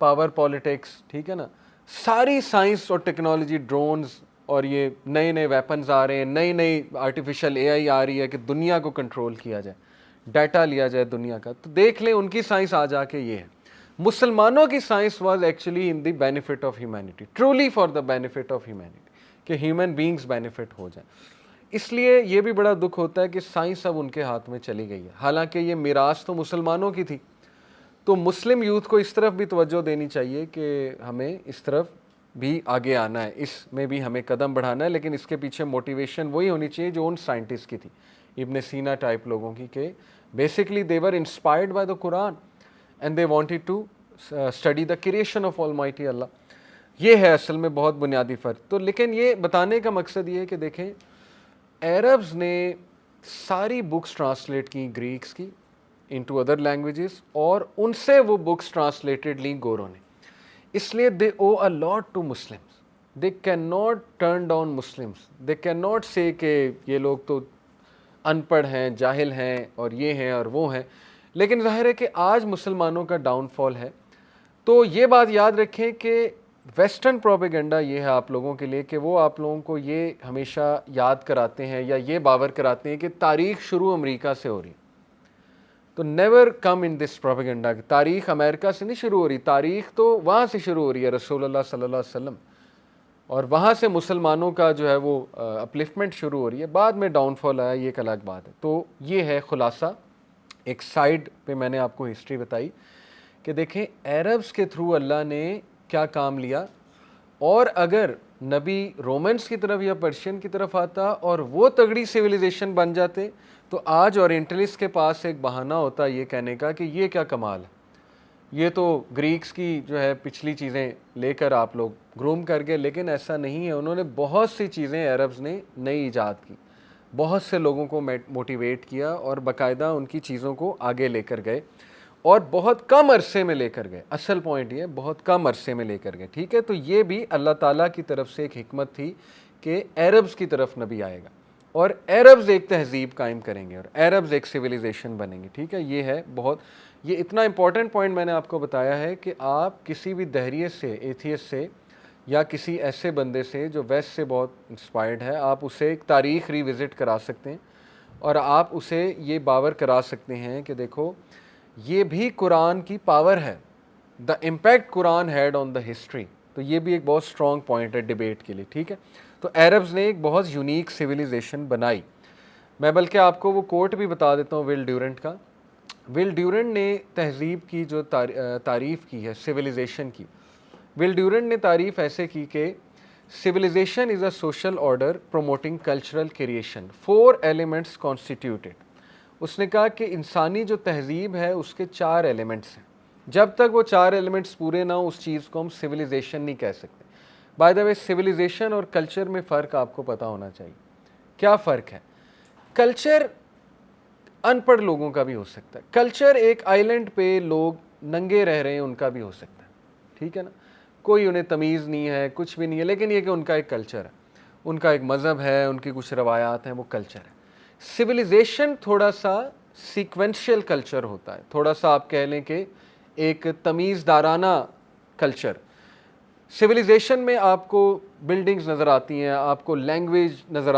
پاور پالیٹکس، ٹھیک ہے نا. ساری سائنس اور ٹیکنالوجی، ڈرونز، اور یہ نئے نئے ویپنز آ رہے ہیں، نئی نئی آرٹیفیشل اے آئی آ رہی ہے کہ دنیا کو کنٹرول کیا جائے، ڈیٹا لیا جائے دنیا کا. تو دیکھ لیں ان کی سائنس آ جا کے یہ ہے. مسلمانوں کی science was actually in the benefit of humanity, truly for the benefit of humanity, کہ ہیومن بینگز بینیفٹ ہو جائیں. اس لیے یہ بھی بڑا دکھ ہوتا ہے کہ سائنس اب ان کے ہاتھ میں چلی گئی ہے، حالانکہ یہ میراث تو مسلمانوں کی تھی. تو مسلم یوتھ کو اس طرف بھی توجہ دینی چاہیے کہ ہمیں اس طرف بھی آگے آنا ہے، اس میں بھی ہمیں قدم بڑھانا ہے. لیکن اس کے پیچھے موٹیویشن وہی ہونی چاہیے جو ان سائنٹسٹ کی تھی، ابن سینا ٹائپ لوگوں کی، کہ basically they were inspired by the Quran and they wanted to study the creation of Almighty Allah. یہ ہے اصل میں بہت بنیادی فرق. تو لیکن یہ بتانے کا مقصد یہ ہے کہ دیکھیں عربز نے ساری بکس ٹرانسلیٹ کی گریکس کی انٹو ادر لینگویجز، اور ان سے وہ بکس ٹرانسلیٹڈ لیں گوروں نے. اس لیے they owe a lot to Muslims. They can not turn down Muslims. They can not say کہ یہ لوگ تو ان پڑھ ہیں، جاہل ہیں، اور یہ ہیں اور وہ ہیں. لیکن ظاہر ہے کہ آج مسلمانوں کا ڈاؤن فال ہے. تو یہ بات یاد رکھیں کہ ویسٹرن پروپیگنڈا یہ ہے آپ لوگوں کے لیے کہ وہ آپ لوگوں کو یہ ہمیشہ یاد کراتے ہیں یا یہ باور کراتے ہیں کہ تاریخ شروع امریکہ سے ہو رہی ہے. تو نیور کم ان دس پروپیگنڈا کہ تاریخ امریکہ سے نہیں شروع ہو رہی، تاریخ تو وہاں سے شروع ہو رہی ہے، رسول اللہ صلی اللہ علیہ وسلم، اور وہاں سے مسلمانوں کا جو ہے وہ اپلفمنٹ شروع ہو رہی ہے. بعد میں ڈاؤن فال آیا، یہ ایک الگ بات ہے. تو یہ ہے خلاصہ. ایک سائڈ پہ میں نے آپ کو ہسٹری بتائی کہ دیکھیں عربز کے تھرو اللہ نے کیا کام لیا، اور اگر نبی رومنس کی طرف یا پرشین کی طرف آتا اور وہ تگڑی سویلائزیشن بن جاتے تو آج اورینٹلسٹ کے پاس ایک بہانہ ہوتا یہ کہنے کا کہ یہ کیا کمال ہے، یہ تو گریکس کی جو ہے پچھلی چیزیں لے کر آپ لوگ گروم کر گئے. لیکن ایسا نہیں ہے. انہوں نے بہت سی چیزیں عربز نے نئی ایجاد کی، بہت سے لوگوں کو موٹیویٹ کیا، اور باقاعدہ ان کی چیزوں کو آگے لے کر گئے، اور بہت کم عرصے میں لے کر گئے. اصل پوائنٹ یہ ہے بہت کم عرصے میں لے کر گئے، ٹھیک ہے. تو یہ بھی اللہ تعالیٰ کی طرف سے ایک حکمت تھی کہ عربز کی طرف نبی آئے گا. اور عربز ایک تہذیب قائم کریں گے اور عربز ایک سویلائزیشن بنیں گے. ٹھیک ہے, یہ ہے بہت, یہ اتنا امپورٹنٹ پوائنٹ میں نے آپ کو بتایا ہے کہ آپ کسی بھی دہریے سے, ایتھیسٹ سے, یا کسی ایسے بندے سے جو ویسٹ سے بہت انسپائرڈ ہے, آپ اسے ایک تاریخ ری وزٹ کرا سکتے ہیں اور آپ اسے یہ باور کرا سکتے ہیں کہ دیکھو یہ بھی قرآن کی پاور ہے, دا امپیکٹ قرآن ہیڈ آن دا ہسٹری. تو یہ بھی ایک بہت اسٹرانگ پوائنٹ ہے ڈیبیٹ کے لیے. ٹھیک ہے, تو عربز نے ایک بہت یونیک سویلائزیشن بنائی. میں بلکہ آپ کو وہ کوٹ بھی بتا دیتا ہوں ول ڈیورنٹ کا. ول ڈیورنٹ نے تہذیب کی جو تعریف کی ہے سویلائزیشن کی, ول ڈیورنٹ نے تعریف ایسے کی کہ civilization is a social order promoting cultural creation. 4 elements constituted. اس نے کہا کہ انسانی جو تہذیب ہے اس کے 4 ایلیمنٹس ہیں. جب تک وہ 4 ایلیمنٹس پورے نہ ہوں اس چیز کو ہم سویلائزیشن نہیں کہہ سکتے. بائی دا وے سویلائزیشن اور کلچر میں فرق آپ کو پتہ ہونا چاہیے. کیا فرق ہے؟ کلچر ان پڑھ لوگوں کا بھی ہو سکتا ہے. کلچر ایک آئی لینڈ پہ لوگ ننگے رہ رہے ہیں ان کا بھی ہو سکتا ہے. ٹھیک ہے نا, کوئی انہیں تمیز نہیں ہے, کچھ بھی نہیں ہے, لیکن یہ کہ ان کا ایک کلچر ہے, ان کا ایک مذہب ہے, ان کی کچھ روایات ہیں, وہ کلچر ہے. سویلائزیشن تھوڑا سا سیکوینشل کلچر ہوتا ہے, تھوڑا سا آپ کہہ لیں کہ ایک تمیز دارانہ کلچر. سویلائزیشن میں آپ کو بلڈنگز نظر آتی ہیں, آپ کو لینگویج نظر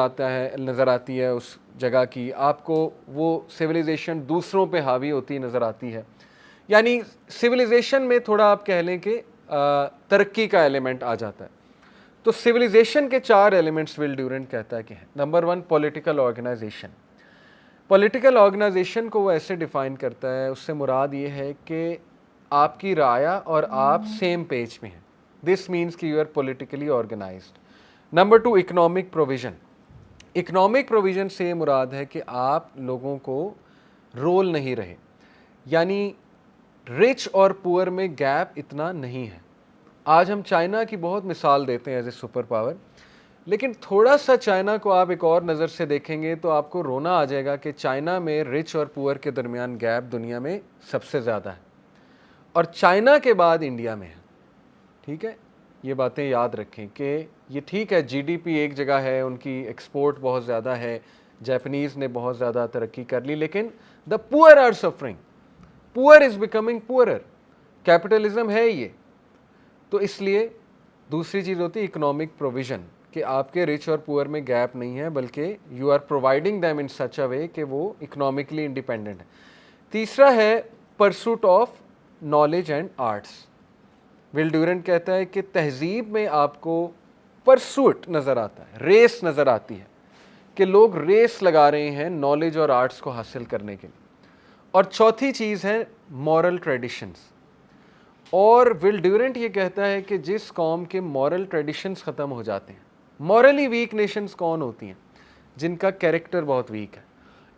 آتی ہے اس جگہ کی, آپ کو وہ سویلائزیشن دوسروں پہ حاوی ہوتی نظر آتی ہے. یعنی سویلائزیشن میں تھوڑا آپ کہہ لیں کہ ترقی کا ایلیمنٹ آ جاتا ہے. تو سویلائزیشن کے 4 ایلیمنٹس ول ڈیورنٹ کہتا ہے کہ ہیں. Number 1 political organization. Political organization کو وہ ایسے ڈیفائن کرتا ہے, اس سے مراد یہ ہے کہ آپ کی رعایا اور آپ سیم پیج میں ہیں. دس مینس کہ you are politically organized. Number 2 economic provision. Economic provision سے یہ مراد ہے کہ آپ لوگوں کو رول نہیں رہے, یعنی رچ اور پور میں گیپ اتنا نہیں ہے. آج ہم چائنا کی بہت مثال دیتے ہیں ایز اے سپر پاور, لیکن تھوڑا سا چائنا کو آپ ایک اور نظر سے دیکھیں گے تو آپ کو رونا آ جائے گا کہ چائنا میں رچ اور پور کے درمیان گیپ دنیا میں سب سے زیادہ ہے, اور چائنا کے بعد انڈیا میں ہے. ٹھیک ہے, یہ باتیں یاد رکھیں کہ یہ ٹھیک ہے جی ڈی پی ایک جگہ ہے, ان کی ایکسپورٹ بہت زیادہ ہے, جاپنیز نے بہت زیادہ ترقی کر لی, لیکن دا پور آر سفرنگ, پور از بیکمنگ پورر. کیپٹلزم ہے یہ. تو اس لیے دوسری چیز ہوتی ہے اکنامک پروویژن, کہ آپ کے رچ اور پور میں گیپ نہیں ہے بلکہ you are providing them in such a way کہ وہ اکنامکلی انڈیپینڈنٹ ہے. تیسرا ہے pursuit of knowledge and arts. Will Durant کہتا ہے کہ تہذیب میں آپ کو پرسوٹ نظر آتا ہے, ریس نظر آتی ہے, کہ لوگ ریس لگا رہے ہیں نالج اور آرٹس کو حاصل کرنے کے لیے. اور چوتھی چیز ہے مورل ٹریڈیشنز. اور ول ڈیورنٹ یہ کہتا ہے کہ جس قوم کے مورل ٹریڈیشنز ختم ہو جاتے ہیں, مورلی ویک نیشنز کون ہوتی ہیں؟ جن کا کیریکٹر بہت ویک ہے,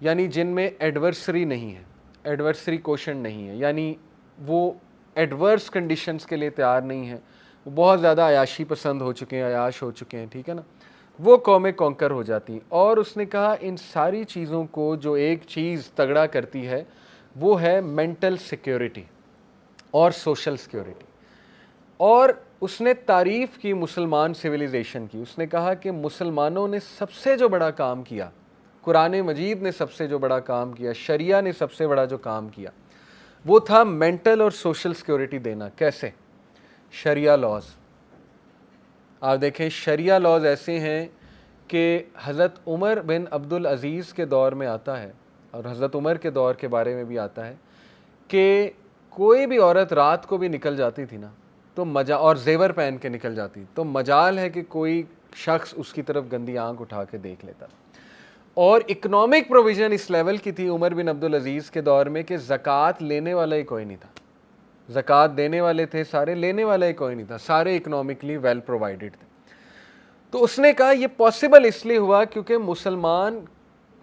یعنی جن میں ایڈورسری نہیں ہے, ایڈورسری کوشن نہیں ہے, یعنی وہ ایڈورس کنڈیشنز کے لیے تیار نہیں ہیں, وہ بہت زیادہ عیاشی پسند ہو چکے ہیں, عیاش ہو چکے ہیں. ٹھیک ہے نا, وہ قومیں کانکر ہو جاتی ہیں. اور اس نے کہا ان ساری چیزوں کو جو ایک چیز تگڑا کرتی ہے وہ ہے مینٹل سیکیورٹی اور سوشل سیکیورٹی. اور اس نے تعریف کی مسلمان سویلائزیشن کی. اس نے کہا کہ مسلمانوں نے سب سے جو بڑا کام کیا, قرآن مجید نے سب سے جو بڑا کام کیا, شریعہ نے سب سے بڑا جو کام کیا, وہ تھا مینٹل اور سوشل سیکیورٹی دینا. کیسے؟ شریعہ لاز. آپ دیکھیں شریعہ لاز ایسے ہیں کہ حضرت عمر بن عبدالعزیز کے دور میں آتا ہے, اور حضرت عمر کے دور کے بارے میں بھی آتا ہے, کہ کوئی بھی عورت رات کو بھی نکل جاتی تھی نا تو اور زیور پہن کے نکل جاتی تو مجال ہے کہ کوئی شخص اس کی طرف گندی آنکھ اٹھا کے دیکھ لیتا. اور اکنامک پروویژن اس لیول کی تھی عمر بن عبدالعزیز کے دور میں کہ زکوٰۃ لینے والا ہی کوئی نہیں تھا. زکوٰۃ دینے والے تھے سارے, لینے والا ہی کوئی نہیں تھا, سارے اکنامکلی ویل پرووائڈڈ تھے. تو اس نے کہا یہ پاسبل اس لیے ہوا کیونکہ مسلمان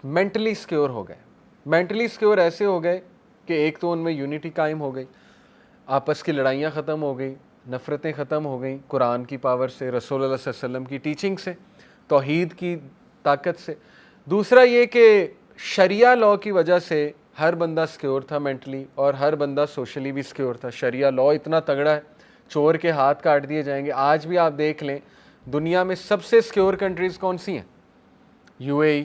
مینٹلی سیکیور ہو گئے. مینٹلی سیکیور ایسے ہو گئے کہ ایک تو ان میں یونٹی قائم ہو گئی, آپس کی لڑائیاں ختم ہو گئی, نفرتیں ختم ہو گئیں قرآن کی پاور سے, رسول اللہ صلی اللہ علیہ وسلم کی ٹیچنگ سے, توحید کی طاقت سے. دوسرا یہ کہ شریعہ لاء کی وجہ سے ہر بندہ سیکیور تھا مینٹلی, اور ہر بندہ سوشلی بھی سیکیور تھا. شریعہ لاء اتنا تگڑا ہے, چور کے ہاتھ کاٹ دیے جائیں گے. آج بھی آپ دیکھ لیں دنیا میں سب سے سیکیور کنٹریز کون سی ہیں؟ یو اے ای,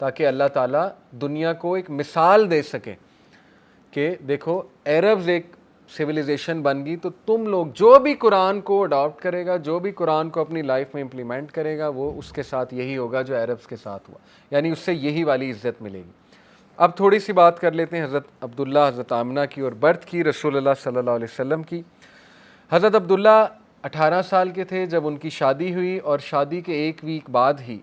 تاکہ اللہ تعالیٰ دنیا کو ایک مثال دے سکے کہ دیکھو عربز ایک سویلائزیشن بن گئی تو تم لوگ جو بھی قرآن کو اڈاپٹ کرے گا, جو بھی قرآن کو اپنی لائف میں امپلیمنٹ کرے گا, وہ اس کے ساتھ یہی ہوگا جو عربز کے ساتھ ہوا, یعنی اس سے یہی والی عزت ملے گی. اب تھوڑی سی بات کر لیتے ہیں حضرت عبداللہ حضرت آمنہ کی اور برتھ کی رسول اللہ صلی اللہ علیہ وسلم کی. حضرت عبداللہ 18 سال کے تھے جب ان کی شادی ہوئی, اور شادی کے ایک ویک بعد ہی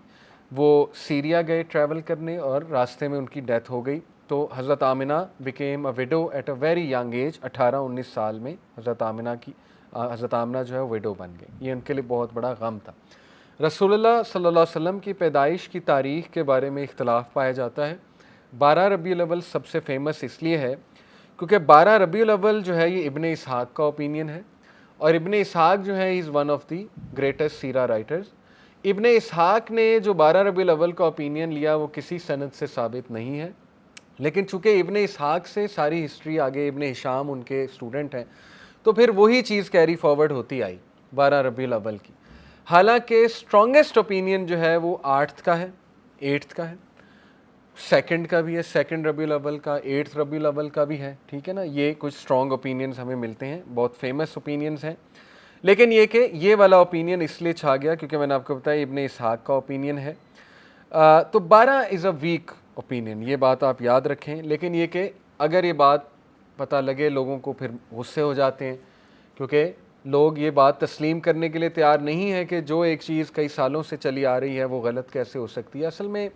وہ سیریا گئے ٹریول کرنے, اور راستے میں ان کی ڈیتھ ہو گئی. تو حضرت Amina became a widow at a very young age. 18-19 سال میں حضرت آمنہ جو ہے ویڈو بن گئی. یہ ان کے لیے بہت بڑا غم تھا. رسول اللہ صلی اللہ علیہ وسلم کی پیدائش کی تاریخ کے بارے میں اختلاف پایا جاتا ہے. 12 ربیع الاول سب سے فیمس اس لیے ہے کیونکہ 12 ربیع الاول جو ہے یہ ابن اسحاق کا اوپینین ہے, اور ابن اسحاق جو ہے is one of the greatest seerah writers. Ibn Ishaq نے جو 12 ربیع الاول کا اوپینین لیا وہ کسی سند سے ثابت نہیں ہے, لیکن چونکہ ابن اسحاق سے ساری ہسٹری آگے, ابن ہشام ان کے اسٹوڈنٹ ہیں, تو پھر وہی چیز کیری فارورڈ ہوتی آئی 12 ربیع الاول کی. حالانکہ اسٹرانگسٹ اوپینین جو ہے وہ 8 کا ہے, 8 کا ہے, 2 کا بھی ہے, 2 ربیع الاول کا, 8 ربیع الاول کا بھی ہے, ٹھیک ہے نا. یہ کچھ اسٹرانگ اوپینینز ہمیں ملتے ہیں, بہت فیمس اوپینینز ہیں. لیکن یہ کہ یہ والا اوپینین اس لیے چھا گیا کیونکہ میں نے آپ کو بتایا ابن اسحاق کا اوپینین ہے. تو 12 از اے ویک اوپینین, یہ بات آپ یاد رکھیں. لیکن یہ کہ اگر یہ بات پتہ لگے لوگوں کو پھر غصے ہو جاتے ہیں, کیونکہ لوگ یہ بات تسلیم کرنے کے لیے تیار نہیں ہے کہ جو ایک چیز کئی سالوں سے چلی آ رہی ہے وہ غلط کیسے ہو سکتی ہے. اصل میں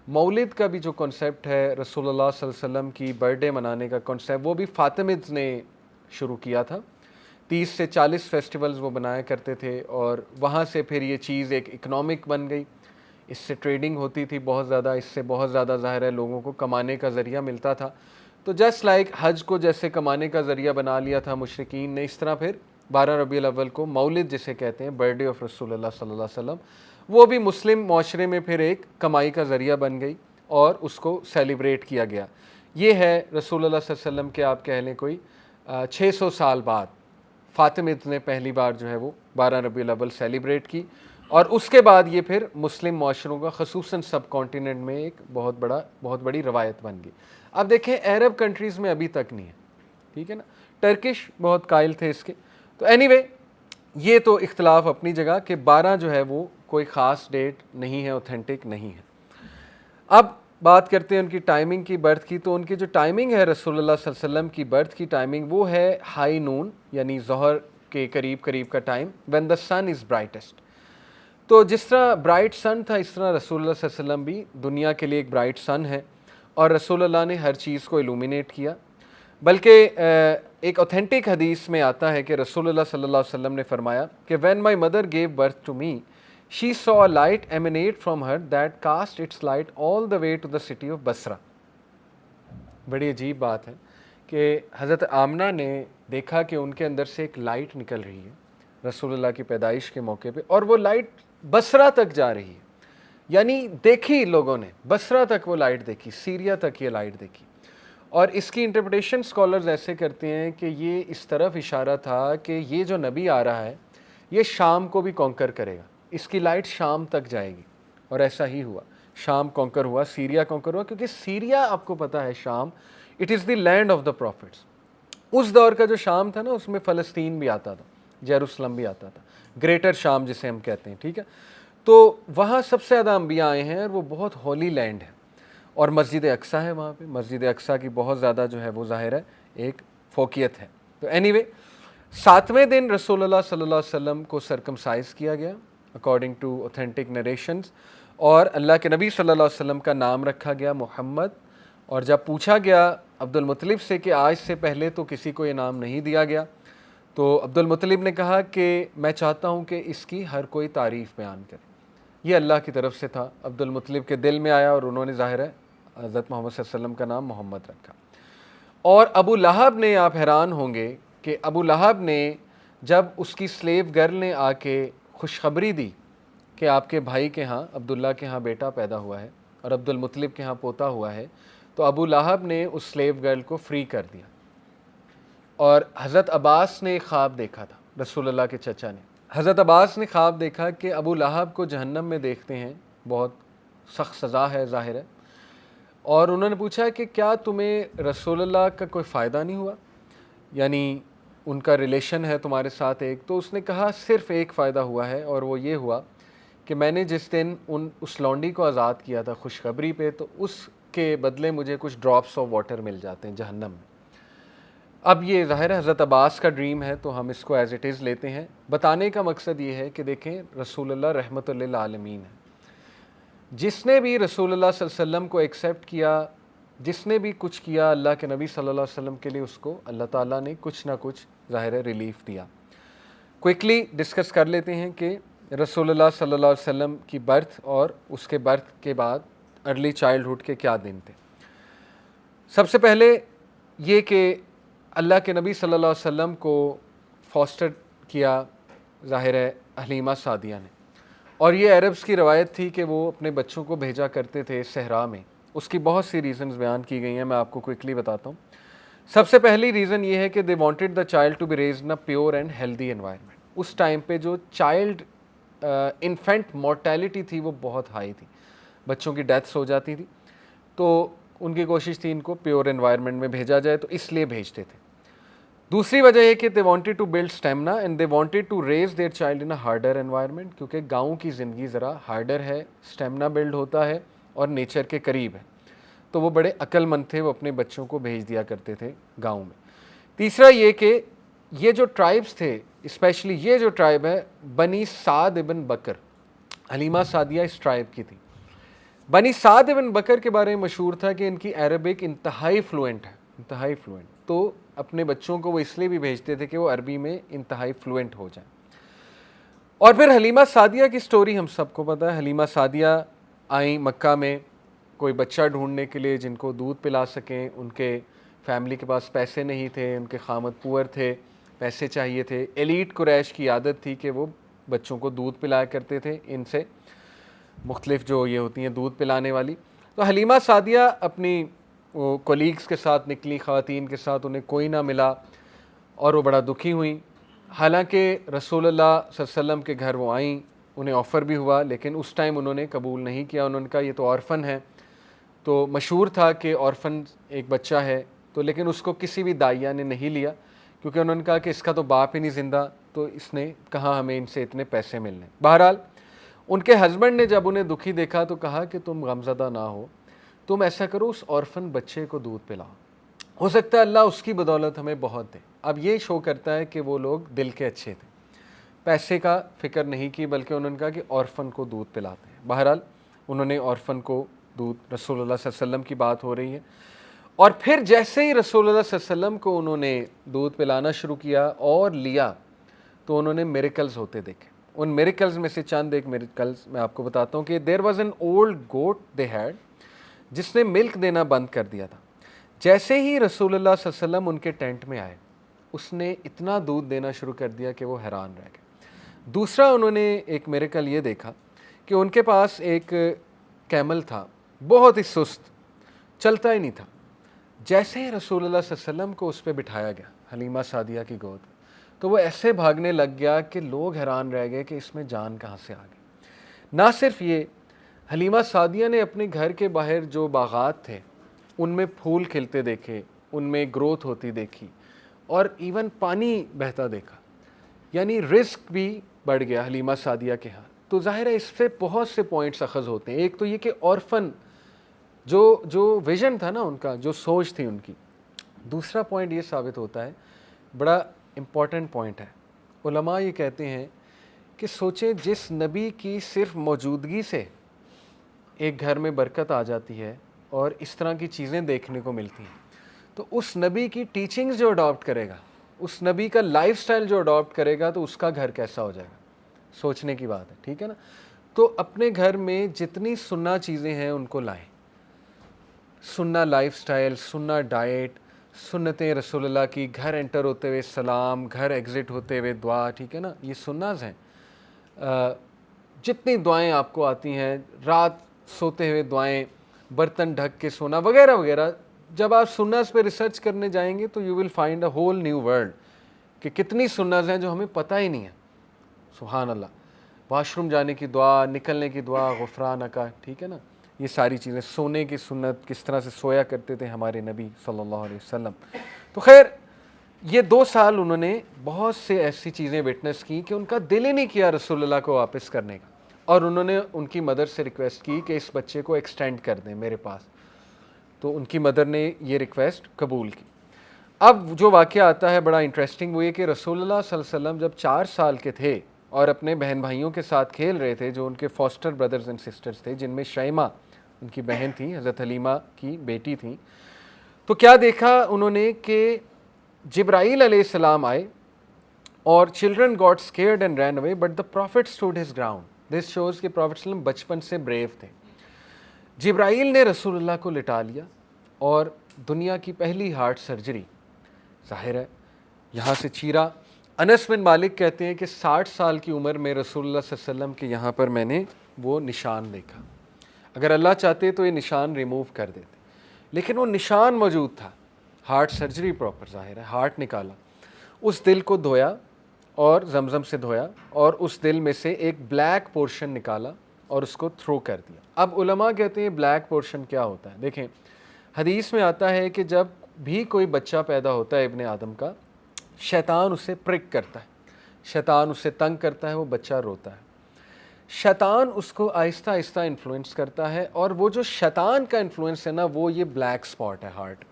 مولد کا بھی جو کنسیپٹ ہے, رسول اللہ صلی اللہ علیہ وسلم کی برتھ ڈے منانے کا کنسیپٹ, وہ بھی فاطمیدز نے شروع کیا تھا. 30 سے 40 فیسٹیولز وہ بنایا کرتے تھے, اور وہاں سے پھر یہ چیز ایک اکنامک بن گئی. اس سے ٹریڈنگ ہوتی تھی بہت زیادہ, اس سے بہت زیادہ ظاہر ہے لوگوں کو کمانے کا ذریعہ ملتا تھا. تو جسٹ لائک حج کو جیسے کمانے کا ذریعہ بنا لیا تھا مشرکین نے, اس طرح پھر 12 ربیع الاول کو مولد جسے کہتے ہیں, برتھ ڈے آف رسول اللہ صلی اللہ علیہ وسلم, وہ بھی مسلم معاشرے میں پھر ایک کمائی کا ذریعہ بن گئی اور اس کو سیلیبریٹ کیا گیا. یہ ہے رسول اللہ صلی اللہ علیہ وسلم کے آپ کہہ لیں کوئی 600 سال بعد فاطمیدز نے پہلی بار جو ہے وہ 12 ربیع الاول سیلیبریٹ کی, اور اس کے بعد یہ پھر مسلم معاشروں کا خصوصاً سب کانٹیننٹ میں ایک بہت بڑی روایت بن گئی. اب دیکھیں عرب کنٹریز میں ابھی تک نہیں ہے, ٹھیک ہے نا. ٹرکش بہت قائل تھے اس کے. تو اینی وے یہ تو اختلاف اپنی جگہ کہ 12 جو ہے وہ کوئی خاص ڈیٹ نہیں ہے, اوتھینٹک نہیں ہے. اب بات کرتے ہیں ان کی ٹائمنگ کی, برتھ کی. تو ان کی جو ٹائمنگ ہے رسول اللہ صلی اللہ علیہ وسلم کی برتھ کی ٹائمنگ, وہ ہے ہائی نون, یعنی ظہر کے قریب کا time, when the sun is brightest. تو جس طرح برائٹ سن تھا, اس طرح رسول اللہ صلی اللہ علیہ وسلم بھی دنیا کے لیے ایک برائٹ سن ہے, اور رسول اللہ نے ہر چیز کو ایلومینیٹ کیا. بلکہ ایک اوتھینٹک حدیث میں آتا ہے کہ رسول اللہ صلی اللہ علیہ وسلم نے فرمایا کہ when my mother gave birth to me, she saw a light emanate from her that cast its light all the way to the city of Basra. بڑی عجیب بات ہے کہ حضرت آمنہ نے دیکھا کہ ان کے اندر سے ایک لائٹ نکل رہی ہے رسول اللہ کی پیدائش کے موقع پہ, اور وہ لائٹ بصرہ تک جا رہی ہے. یعنی دیکھی لوگوں نے, بصرہ تک وہ لائٹ دیکھی, سیریا تک یہ لائٹ دیکھی. اور اس کی انٹرپریٹیشن سکولرز ایسے کرتے ہیں کہ یہ اس طرف اشارہ تھا کہ یہ جو نبی آ رہا ہے یہ شام کو بھی کانکر کرے گا, اس کی لائٹ شام تک جائے گی. اور ایسا ہی ہوا, شام کانکر ہوا, سیریا کانکر ہوا, کیونکہ سیریا آپ کو پتہ ہے شام, it is the land of the prophets. اس دور کا جو شام تھا نا, اس میں فلسطین بھی آتا تھا, جیروسلم بھی آتا تھا, گریٹر شام جسے ہم کہتے ہیں, ٹھیک ہے. تو وہاں سب سے زیادہ انبیاء آئے ہیں, اور وہ بہت ہولی لینڈ ہے, اور مسجد اقصیٰ ہے وہاں پہ. مسجد اقصیٰ کی بہت زیادہ جو ہے وہ ظاہر ہے ایک فوقیت ہے. تو اینی وے 7ویں دن رسول اللہ صلی اللہ علیہ وسلم کو سرکمسائز کیا گیا اکارڈنگ ٹو اوتھینٹک نریشنز, اور اللہ کے نبی صلی اللہ علیہ وسلم کا نام رکھا گیا محمد. اور جب پوچھا گیا عبد المطلب سے کہ آج سے پہلے تو کسی کو یہ نام نہیں دیا گیا, تو عبد المطلب نے کہا کہ میں چاہتا ہوں کہ اس کی ہر کوئی تعریف بیان کرے. یہ اللہ کی طرف سے تھا, عبد المطلب کے دل میں آیا, اور انہوں نے ظاہر ہے حضرت محمد صلی اللہ علیہ وسلم کا نام محمد رکھا. اور ابو لہب نے, آپ حیران ہوں گے کہ ابو لہب نے جب اس کی سلیو گرل نے آ کے خوشخبری دی کہ آپ کے بھائی کے ہاں, عبداللہ کے ہاں بیٹا پیدا ہوا ہے اور عبد المطلب کے ہاں پوتا ہوا ہے, تو ابو لہب نے اس سلیو گرل کو فری کر دیا. اور حضرت عباس نے ایک خواب دیکھا تھا, رسول اللہ کے چچا نے. حضرت عباس نے خواب دیکھا کہ ابو لہب کو جہنم میں دیکھتے ہیں, بہت سخت سزا ہے ظاہر ہے. اور انہوں نے پوچھا کہ کیا تمہیں رسول اللہ کا کوئی فائدہ نہیں ہوا, یعنی ان کا ریلیشن ہے تمہارے ساتھ ایک. تو اس نے کہا صرف ایک فائدہ ہوا ہے, اور وہ یہ ہوا کہ میں نے جس دن اس لونڈی کو آزاد کیا تھا خوشخبری پہ, تو اس کے بدلے مجھے کچھ ڈراپس آف واٹر مل جاتے ہیں جہنم میں. اب یہ ظاہر ہے حضرت عباس کا ڈریم ہے تو ہم اس کو ایز اٹ از لیتے ہیں. بتانے کا مقصد یہ ہے کہ دیکھیں رسول اللہ رحمۃ للعالمین ہے. جس نے بھی رسول اللہ صلی اللہ علیہ وسلم کو ایکسیپٹ کیا, جس نے بھی کچھ کیا اللہ کے نبی صلی اللہ علیہ وسلم کے لیے, اس کو اللہ تعالیٰ نے کچھ نہ کچھ ظاہر ہے ریلیف دیا. کوئکلی ڈسکس کر لیتے ہیں کہ رسول اللہ صلی اللہ علیہ وسلم کی برتھ اور اس کے برتھ کے بعد ارلی چائلڈہڈ کے کیا دن تھے. سب سے پہلے یہ کہ اللہ کے نبی صلی اللہ علیہ وسلم کو فاسٹر کیا ظاہر ہے حلیمہ سعدیہ نے, اور یہ عربس کی روایت تھی کہ وہ اپنے بچوں کو بھیجا کرتے تھے صحرا میں. اس کی بہت سی ریزنز بیان کی گئی ہیں, میں آپ کو کوئکلی بتاتا ہوں. سب سے پہلی ریزن یہ ہے کہ they wanted the child to be raised in a pure and healthy environment. اس ٹائم پہ جو چائلڈ انفینٹ مورٹیلٹی تھی وہ بہت ہائی تھی, بچوں کی ڈیتھس ہو جاتی تھی, تو ان کی کوشش تھی ان کو پیور انوائرمنٹ میں بھیجا جائے, تو اس لیے بھیجتے تھے. دوسری وجہ یہ کہ they wanted to build stamina and they wanted to raise their child in a harder environment, کیونکہ گاؤں کی زندگی ذرا ہارڈر ہے, اسٹیمنا بلڈ ہوتا ہے اور نیچر کے قریب ہے. تو وہ بڑے عقل مند تھے, وہ اپنے بچوں کو بھیج دیا کرتے تھے گاؤں میں. تیسرا یہ کہ یہ جو ٹرائبس تھے, اسپیشلی یہ جو ٹرائب ہے بنی سعد ابن بکر, حلیمہ سعدیہ اس ٹرائب کی تھی. بنی سعد ابن بکر کے بارے میں مشہور تھا کہ ان کی عربک انتہائی فلوئنٹ ہے, انتہائی فلوئنٹ. تو اپنے بچوں کو وہ اس لیے بھی بھیجتے تھے کہ وہ عربی میں انتہائی فلوئنٹ ہو جائیں. اور پھر حلیمہ سعدیہ کی سٹوری ہم سب کو پتہ ہے. حلیمہ سعدیہ آئیں مکہ میں کوئی بچہ ڈھونڈنے کے لیے جن کو دودھ پلا سکیں. ان کے فیملی کے پاس پیسے نہیں تھے, ان کے خامد پور تھے, پیسے چاہیے تھے. ایلیٹ قریش کی عادت تھی کہ وہ بچوں کو دودھ پلایا کرتے تھے ان سے, مختلف جو یہ ہوتی ہیں دودھ پلانے والی. تو حلیمہ سعدیہ اپنی وہ کولیگس کے ساتھ نکلی, خواتین کے ساتھ, انہیں کوئی نہ ملا اور وہ بڑا دکھی ہوئیں. حالانکہ رسول اللہ صلی اللہ علیہ وسلم کے گھر وہ آئیں, انہیں آفر بھی ہوا, لیکن اس ٹائم انہوں نے قبول نہیں کیا. انہوں نے کہا یہ تو آرفن ہے. تو مشہور تھا کہ آرفن ایک بچہ ہے, تو لیکن اس کو کسی بھی دائیا نے نہیں لیا, کیونکہ انہوں نے کہا کہ اس کا تو باپ ہی نہیں زندہ, تو اس نے کہا ہمیں ان سے اتنے پیسے ملنے. بہرحال ان کے ہسبینڈ نے جب انہیں دکھی دیکھا تو کہا کہ تم غمزدہ نہ ہو, تم ایسا کرو اس آرفن بچے کو دودھ پلاؤ, ہو سکتا ہے اللہ اس کی بدولت ہمیں بہت دے. اب یہ شو کرتا ہے کہ وہ لوگ دل کے اچھے تھے, پیسے کا فکر نہیں کی, بلکہ انہوں نے کہا کہ آرفن کو دودھ پلاتے ہیں. بہرحال انہوں نے آرفن کو دودھ, رسول اللہ صلی اللہ علیہ وسلم کی بات ہو رہی ہے, اور پھر جیسے ہی رسول اللہ صلی اللہ علیہ وسلم کو انہوں نے دودھ پلانا شروع کیا اور لیا, تو انہوں نے میریکلز ہوتے دیکھے. ان میریکلز میں سے چند ایک میریکلز میں آپ کو بتاتا ہوں کہ there was an old got they had, جس نے ملک دینا بند کر دیا تھا. جیسے ہی رسول اللہ صلی اللہ علیہ وسلم ان کے ٹینٹ میں آئے, اس نے اتنا دودھ دینا شروع کر دیا کہ وہ حیران رہ گئے. دوسرا انہوں نے ایک میریکل یہ دیکھا کہ ان کے پاس ایک کیمل تھا, بہت ہی سست, چلتا ہی نہیں تھا. جیسے ہی رسول اللہ صلی اللہ علیہ وسلم کو اس پہ بٹھایا گیا حلیمہ سعدیہ کی گود, تو وہ ایسے بھاگنے لگ گیا کہ لوگ حیران رہ گئے کہ اس میں جان کہاں سے آ گئی. نہ صرف یہ, حلیمہ سعدیہ نے اپنے گھر کے باہر جو باغات تھے ان میں پھول کھلتے دیکھے, ان میں گروتھ ہوتی دیکھی, اور ایون پانی بہتا دیکھا. یعنی رزق بھی بڑھ گیا حلیمہ سعدیہ کے ہاں. تو ظاہر ہے اس سے بہت سے پوائنٹس اخذ ہوتے ہیں. ایک تو یہ کہ آرفن جو ویژن تھا نا ان کا, جو سوچ تھی ان کی. دوسرا پوائنٹ یہ ثابت ہوتا ہے, بڑا امپورٹنٹ پوائنٹ ہے, علماء یہ کہتے ہیں کہ سوچیں جس نبی کی صرف موجودگی سے ایک گھر میں برکت آ جاتی ہے اور اس طرح کی چیزیں دیکھنے کو ملتی ہیں, تو اس نبی کی ٹیچنگز جو اڈاپٹ کرے گا, اس نبی کا لائف سٹائل جو اڈاپٹ کرے گا, تو اس کا گھر کیسا ہو جائے گا. سوچنے کی بات ہے, ٹھیک ہے نا. تو اپنے گھر میں جتنی سننا چیزیں ہیں ان کو لائیں, سننا لائف سٹائل, سننا ڈائٹ, سنتیں رسول اللہ کی, گھر انٹر ہوتے ہوئے سلام, گھر ایگزٹ ہوتے ہوئے دعا, ٹھیک ہے نا, یہ سناز ہیں. جتنی دعائیں آپ کو آتی ہیں, رات سوتے ہوئے دعائیں, برتن ڈھک کے سونا وغیرہ وغیرہ, جب آپ سناز پہ ریسرچ کرنے جائیں گے تو you will find a whole new world, کہ کتنی سناز ہیں جو ہمیں پتہ ہی نہیں ہے. سبحان اللہ. واش روم جانے کی دعا, نکلنے کی دعا, غفرانک, ٹھیک ہے نا, یہ ساری چیزیں، سونے کی سنت، کس طرح سے سویا کرتے تھے ہمارے نبی صلی اللہ علیہ وسلم. تو خیر یہ 2 سال انہوں نے بہت سے ایسی چیزیں وٹنس کی کہ ان کا دل ہی نہیں کیا رسول اللہ کو واپس کرنے کا، اور انہوں نے ان کی مدر سے ریکویسٹ کی کہ اس بچے کو ایکسٹینڈ کر دیں میرے پاس. تو ان کی مدر نے یہ ریکویسٹ قبول کی. اب جو واقعہ آتا ہے بڑا انٹرسٹنگ، وہ یہ کہ رسول اللہ صلی اللہ علیہ وسلم جب 4 سال کے تھے اور اپنے بہن بھائیوں کے ساتھ کھیل رہے تھے، جو ان کے فاسٹر بردرز اینڈ سسٹرز تھے، جن میں شیمہ ان کی بہن تھی، حضرت حلیمہ کی بیٹی تھیں، تو کیا دیکھا انہوں نے کہ جبرائیل علیہ السلام آئے اور children got scared and ran away but the prophet stood his ground. This shows کہ پروفٹ صلی اللہ علیہ وسلم بچپن سے بریو تھے. جبرائیل نے رسول اللہ کو لٹا لیا اور دنیا کی پہلی ہارٹ سرجری، ظاہر ہے یہاں سے چیرا. انس بن مالک کہتے ہیں کہ 60 سال کی عمر میں رسول اللہ صلی اللہ علیہ وسلم کے یہاں پر میں نے وہ نشان دیکھا. اگر اللہ چاہتے تو یہ نشان ریموو کر دیتے، لیکن وہ نشان موجود تھا. ہارٹ سرجری پراپر، ظاہر ہے ہارٹ نکالا، اس دل کو دھویا اور زمزم سے دھویا، اور اس دل میں سے ایک بلیک پورشن نکالا اور اس کو تھرو کر دیا. اب علماء کہتے ہیں بلیک پورشن کیا ہوتا ہے. دیکھیں حدیث میں آتا ہے کہ جب بھی کوئی بچہ پیدا ہوتا ہے ابن آدم کا، شیطان اسے پرک کرتا ہے، شیطان اسے تنگ کرتا ہے، وہ بچہ روتا ہے. شیطان اس کو آہستہ آہستہ انفلوئنس کرتا ہے، اور وہ جو شیطان کا انفلوئنس ہے نا، وہ یہ بلیک سپاٹ ہے ہارٹ میں.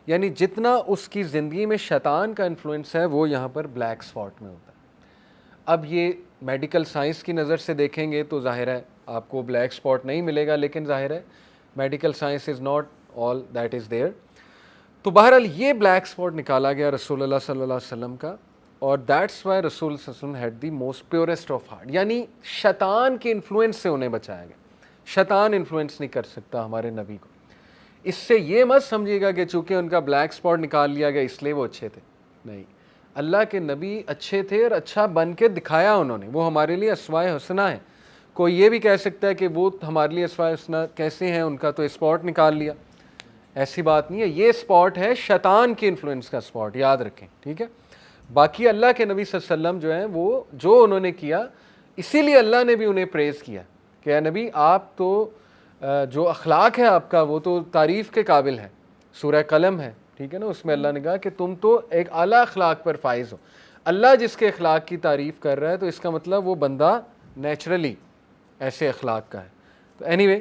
یعنی جتنا اس کی زندگی میں شیطان کا انفلوئنس ہے وہ یہاں پر بلیک سپاٹ میں ہوتا ہے. اب یہ میڈیکل سائنس کی نظر سے دیکھیں گے تو ظاہر ہے آپ کو بلیک سپاٹ نہیں ملے گا، لیکن ظاہر ہے medical science is not all that is there. تو بہرحال یہ بلیک سپاٹ نکالا گیا رسول اللہ صلی اللہ علیہ وسلم کا، اور دیٹس وائی رسول صلی اللہ علیہ وسلم had the most purest of heart. یعنی شیطان کے انفلوئنس سے انہیں بچایا گیا. شیطان انفلوئنس نہیں کر سکتا ہمارے نبی کو. اس سے یہ مت سمجھیے گا کہ چونکہ ان کا بلیک سپاٹ نکال لیا گیا اس لیے وہ اچھے تھے. نہیں، اللہ کے نبی اچھے تھے اور اچھا بن کے دکھایا انہوں نے. وہ ہمارے لیے اسوائے حسنہ ہیں. کوئی یہ بھی کہہ سکتا ہے کہ وہ ہمارے لیے اسوائے حسنہ کیسے ہیں، ان کا تو اسپاٹ نکال لیا. ایسی بات نہیں ہے. یہ اسپاٹ ہے شیطان کے انفلوئنس کا اسپاٹ، یاد رکھیں، ٹھیک ہے. باقی اللہ کے نبی صلی اللہ علیہ وسلم جو ہیں، وہ جو انہوں نے کیا، اسی لیے اللہ نے بھی انہیں پریز کیا کہ اے نبی آپ تو جو اخلاق ہے آپ کا وہ تو تعریف کے قابل ہے. سورہ قلم ہے، ٹھیک ہے نا، اس میں اللہ نے کہا کہ تم تو ایک اعلیٰ اخلاق پر فائز ہو. اللہ جس کے اخلاق کی تعریف کر رہا ہے تو اس کا مطلب وہ بندہ نیچرلی ایسے اخلاق کا ہے. تو اینی وے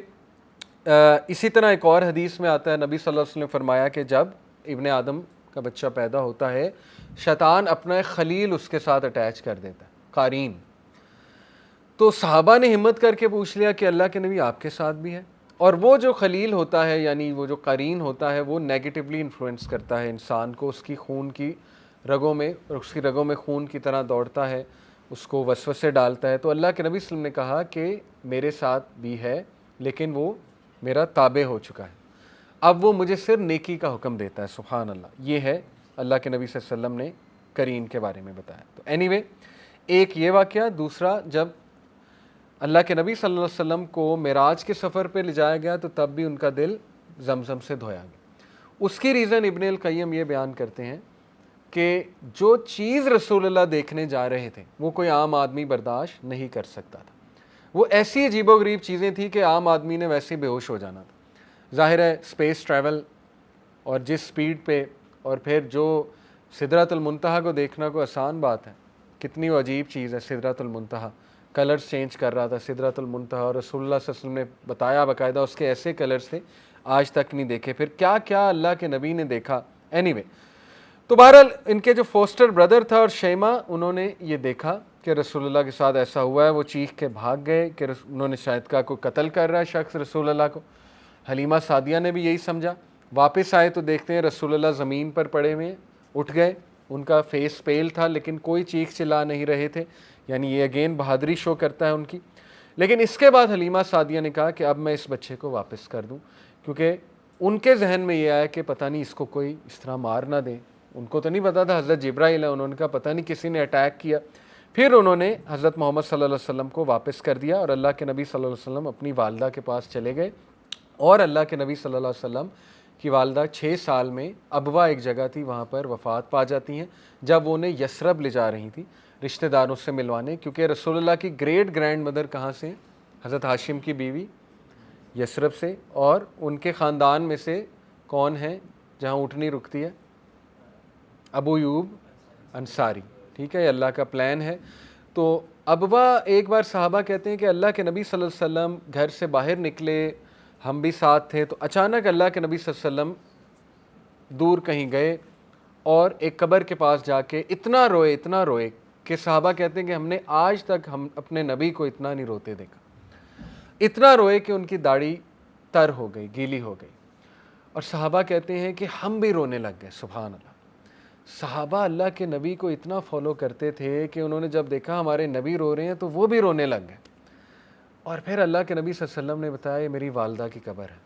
اسی طرح ایک اور حدیث میں آتا ہے، نبی صلی اللہ علیہ وسلم نے فرمایا کہ جب ابن آدم کا بچہ پیدا ہوتا ہے، شیطان اپنا ایک خلیل اس کے ساتھ اٹیچ کر دیتا ہے، قارین. تو صحابہ نے ہمت کر کے پوچھ لیا کہ اللہ کے نبی آپ کے ساتھ بھی ہے. اور وہ جو خلیل ہوتا ہے، یعنی وہ جو قرین ہوتا ہے، وہ نیگیٹیولی انفلوئنس کرتا ہے انسان کو، اس کی خون کی رگوں میں، اور اس کی رگوں میں خون کی طرح دوڑتا ہے، اس کو وسوسے ڈالتا ہے. تو اللہ کے نبی صلی اللہ علیہ وسلم نے کہا کہ میرے ساتھ بھی ہے، لیکن وہ میرا تابع ہو چکا ہے، اب وہ مجھے صرف نیکی کا حکم دیتا ہے. سبحان اللہ. یہ ہے اللہ کے نبی صلی اللہ علیہ وسلم نے قرین کے بارے میں بتایا. تو اینی وے ایک یہ واقعہ. دوسرا، جب اللہ کے نبی صلی اللہ علیہ وسلم کو معراج کے سفر پہ لے جایا گیا تو تب بھی ان کا دل زمزم سے دھویا گیا. اس کی ریزن ابن القیم یہ بیان کرتے ہیں کہ جو چیز رسول اللہ دیکھنے جا رہے تھے وہ کوئی عام آدمی برداشت نہیں کر سکتا تھا. وہ ایسی عجیب و غریب چیزیں تھیں کہ عام آدمی نے ویسے بے ہوش ہو جانا تھا. ظاہر ہے اسپیس ٹریول اور جس سپیڈ پہ، اور پھر جو سدرۃ المنتہا کو دیکھنا کوئی آسان بات ہے. کتنی وہ عجیب چیز ہے سدرۃ المنتہا. کلرز چینج کر رہا تھا سدرۃ المنتہا، اور رسول اللہ صلی اللہ علیہ وسلم نے بتایا باقاعدہ اس کے ایسے کلرز تھے آج تک نہیں دیکھے. پھر کیا کیا اللہ کے نبی نے دیکھا. اینی وے تو بہرحال ان کے جو فوسٹر بردر تھا اور شیمہ، انہوں نے یہ دیکھا کہ رسول اللہ کے ساتھ ایسا ہوا ہے. وہ چیخ کے بھاگ گئے کہ انہوں نے شاید کہا کوئی قتل کر رہا ہے شخص رسول اللہ کو. حلیمہ سعدیہ نے بھی یہی سمجھا. واپس آئے تو دیکھتے ہیں رسول اللہ زمین پر پڑے ہوئے، اٹھ گئے. ان کا فیس پیل تھا لیکن کوئی چیخ چلا نہیں رہے تھے. یعنی یہ اگین بہادری شو کرتا ہے ان کی. لیکن اس کے بعد حلیمہ سعدیہ نے کہا کہ اب میں اس بچے کو واپس کر دوں، کیونکہ ان کے ذہن میں یہ آیا کہ پتہ نہیں اس کو کوئی اس طرح مار نہ دے. ان کو تو نہیں پتا تھا حضرت جبرائیل ہے. انہوں نے کہا پتہ نہیں کسی نے اٹیک کیا. پھر انہوں نے حضرت محمد صلی اللہ علیہ وسلم کو واپس کر دیا، اور اللہ کے نبی صلی اللہ علیہ وسلم اپنی والدہ کے پاس چلے گئے. اور اللہ کے نبی صلی اللہ علیہ وسلم کی والدہ 6 سال میں ابوا ایک جگہ تھی وہاں پر وفات پا جاتی ہیں، جب وہ انہیں یثرب لے جا رہی تھی رشتہ داروں سے ملوانے. کیونکہ رسول اللہ کی گریٹ گرینڈ مدر کہاں سے؟ حضرت ہاشم کی بیوی یثرب سے, اور ان کے خاندان میں سے کون ہیں جہاں اونٹنی رکتی ہے؟ ابو ایوب انصاری. ٹھیک ہے, یہ اللہ کا پلان ہے. تو ابوا ایک بار صحابہ کہتے ہیں کہ اللہ کے نبی صلی اللہ علیہ وسلم گھر سے باہر نکلے, ہم بھی ساتھ تھے, تو اچانک اللہ کے نبی صلی اللہ علیہ وسلم دور کہیں گئے اور ایک قبر کے پاس جا کے اتنا روئے کہ صحابہ کہتے ہیں کہ ہم نے آج تک ہم اپنے نبی کو اتنا نہیں روتے دیکھا. اتنا روئے کہ ان کی داڑھی تر ہو گئی, گیلی ہو گئی. اور صحابہ کہتے ہیں کہ ہم بھی رونے لگ گئے. سبحان اللہ. صحابہ اللہ کے نبی کو اتنا فالو کرتے تھے کہ انہوں نے جب دیکھا ہمارے نبی رو رہے ہیں تو وہ بھی رونے لگ گئے. اور پھر اللہ کے نبی صلی اللہ علیہ وسلم نے بتایا یہ میری والدہ کی قبر ہے,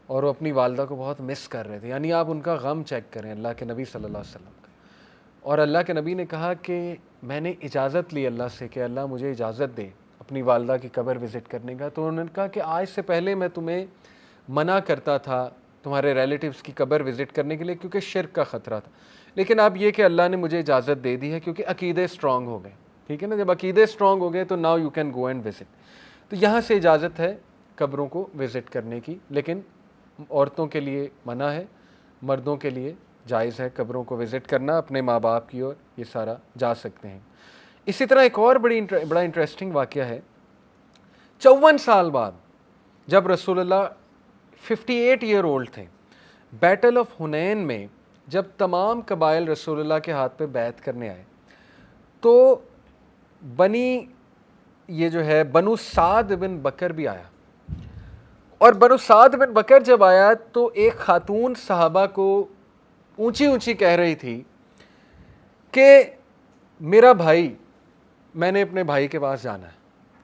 اور وہ اپنی والدہ کو بہت مس کر رہے تھے. یعنی آپ ان کا غم چیک کریں اللہ کے نبی صلی اللہ علیہ وسلم کا. اور اللہ کے نبی نے کہا کہ میں نے اجازت لی اللہ سے کہ اللہ مجھے اجازت دے اپنی والدہ کی قبر وزٹ کرنے کا. تو انہوں نے کہا کہ آج سے پہلے میں تمہیں منع کرتا تھا تمہارے ریلیٹیوز کی قبر وزٹ کرنے کے لیے کیونکہ شرک کا خطرہ تھا, لیکن اب یہ کہ اللہ نے مجھے اجازت دے دی ہے کیونکہ عقیدے اسٹرانگ ہو گئے. ٹھیک ہے نا, جب عقیدے اسٹرانگ ہو گئے تو now you can go and visit. تو یہاں سے اجازت ہے قبروں کو وزٹ کرنے کی, لیکن عورتوں کے لیے منع ہے, مردوں کے لیے جائز ہے قبروں کو وزٹ کرنا اپنے ماں باپ کی, اور یہ سارا جا سکتے ہیں. اسی طرح ایک اور بڑا انٹرسٹنگ واقعہ ہے. 54 سال بعد جب رسول اللہ 58 ایئر اولڈ تھے, بیٹل آف حنین میں جب تمام قبائل رسول اللہ کے ہاتھ پہ بیعت کرنے آئے تو یہ جو ہے بنو سعد بن بکر بھی آیا. اور بنو سعد بن بکر جب آیا تو ایک خاتون صحابہ کو اونچی کہہ رہی تھی کہ میرا بھائی, میں نے اپنے بھائی کے پاس جانا ہے.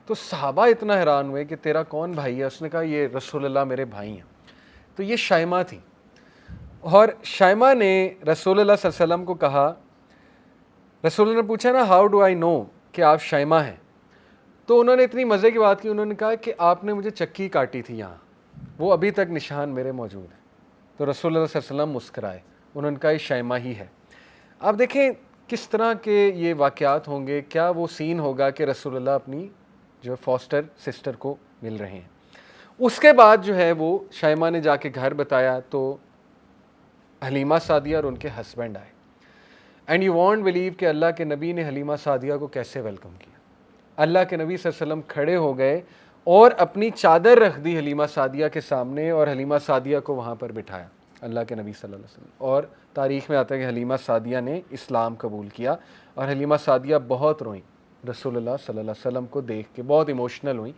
تو صحابہ اتنا حیران ہوئے کہ تیرا کون بھائی ہے؟ اس نے کہا یہ رسول اللہ میرے بھائی ہیں. تو یہ شائمہ تھی, اور شائمہ نے رسول اللہ صلی اللہ علیہ وسلم کو کہا, رسول اللہ نے پوچھا نا ہاؤ ڈو آئی نو کہ آپ شائمہ ہیں؟ تو انہوں نے اتنی مزے کی بات کی, انہوں نے کہا کہ آپ نے مجھے چکی کاٹی تھی یہاں, وہ ابھی تک نشان میرے موجود ہیں. تو رسول اللہ صلی اللہ علیہ وسلم مسکرائے, انہوں نے کہا یہ شائمہ ہی ہے. آپ دیکھیں کس طرح کے یہ واقعات ہوں گے, کیا وہ سین ہوگا کہ رسول اللہ اپنی جو فاسٹر سسٹر کو مل رہے ہیں. اس کے بعد جو ہے وہ شائمہ نے جا کے گھر بتایا تو حلیمہ سعدیہ اور ان کے ہسبینڈ آئے. اینڈ یو وانٹ بلیو کہ اللہ کے نبی نے حلیمہ سعدیہ کو کیسے ویلکم کیا. اللہ کے نبی صلی اللہ علیہ وسلم کھڑے ہو گئے اور اپنی چادر رکھ دی حلیمہ سعدیہ کے سامنے, اور حلیمہ سعدیہ کو وہاں پر بٹھایا اللہ کے نبی صلی اللہ علیہ وسلم. اور تاریخ میں آتا ہے کہ حلیمہ سعدیہ نے اسلام قبول کیا, اور حلیمہ سعدیہ بہت روئیں رسول اللہ صلی اللہ علیہ وسلم کو دیکھ کے, بہت ایموشنل ہوئیں.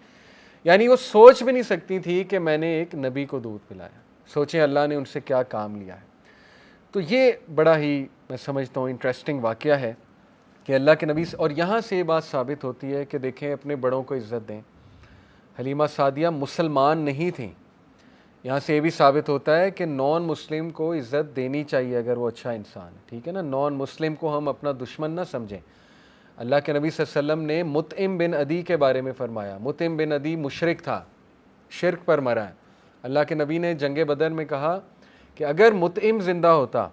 یعنی وہ سوچ بھی نہیں سکتی تھی کہ میں نے ایک نبی کو دودھ پلایا. سوچیں اللہ نے ان سے کیا کام لیا ہے. تو یہ بڑا ہی میں سمجھتا ہوں انٹرسٹنگ واقعہ ہے کہ اللہ کے نبی اور یہاں سے یہ بات ثابت ہوتی ہے کہ دیکھیں اپنے بڑوں کو عزت دیں. حلیمہ سعدیہ مسلمان نہیں تھیں. یہاں سے یہ بھی ثابت ہوتا ہے کہ نان مسلم کو عزت دینی چاہیے اگر وہ اچھا انسان ہے. ٹھیک ہے نا, نان مسلم کو ہم اپنا دشمن نہ سمجھیں. اللہ کے نبی صلی اللہ علیہ وسلم نے مطعم بن عدی کے بارے میں فرمایا, مطعم بن عدی مشرک تھا, شرک پر مرا ہے. اللہ کے نبی نے جنگ بدر میں کہا کہ اگر مطعم زندہ ہوتا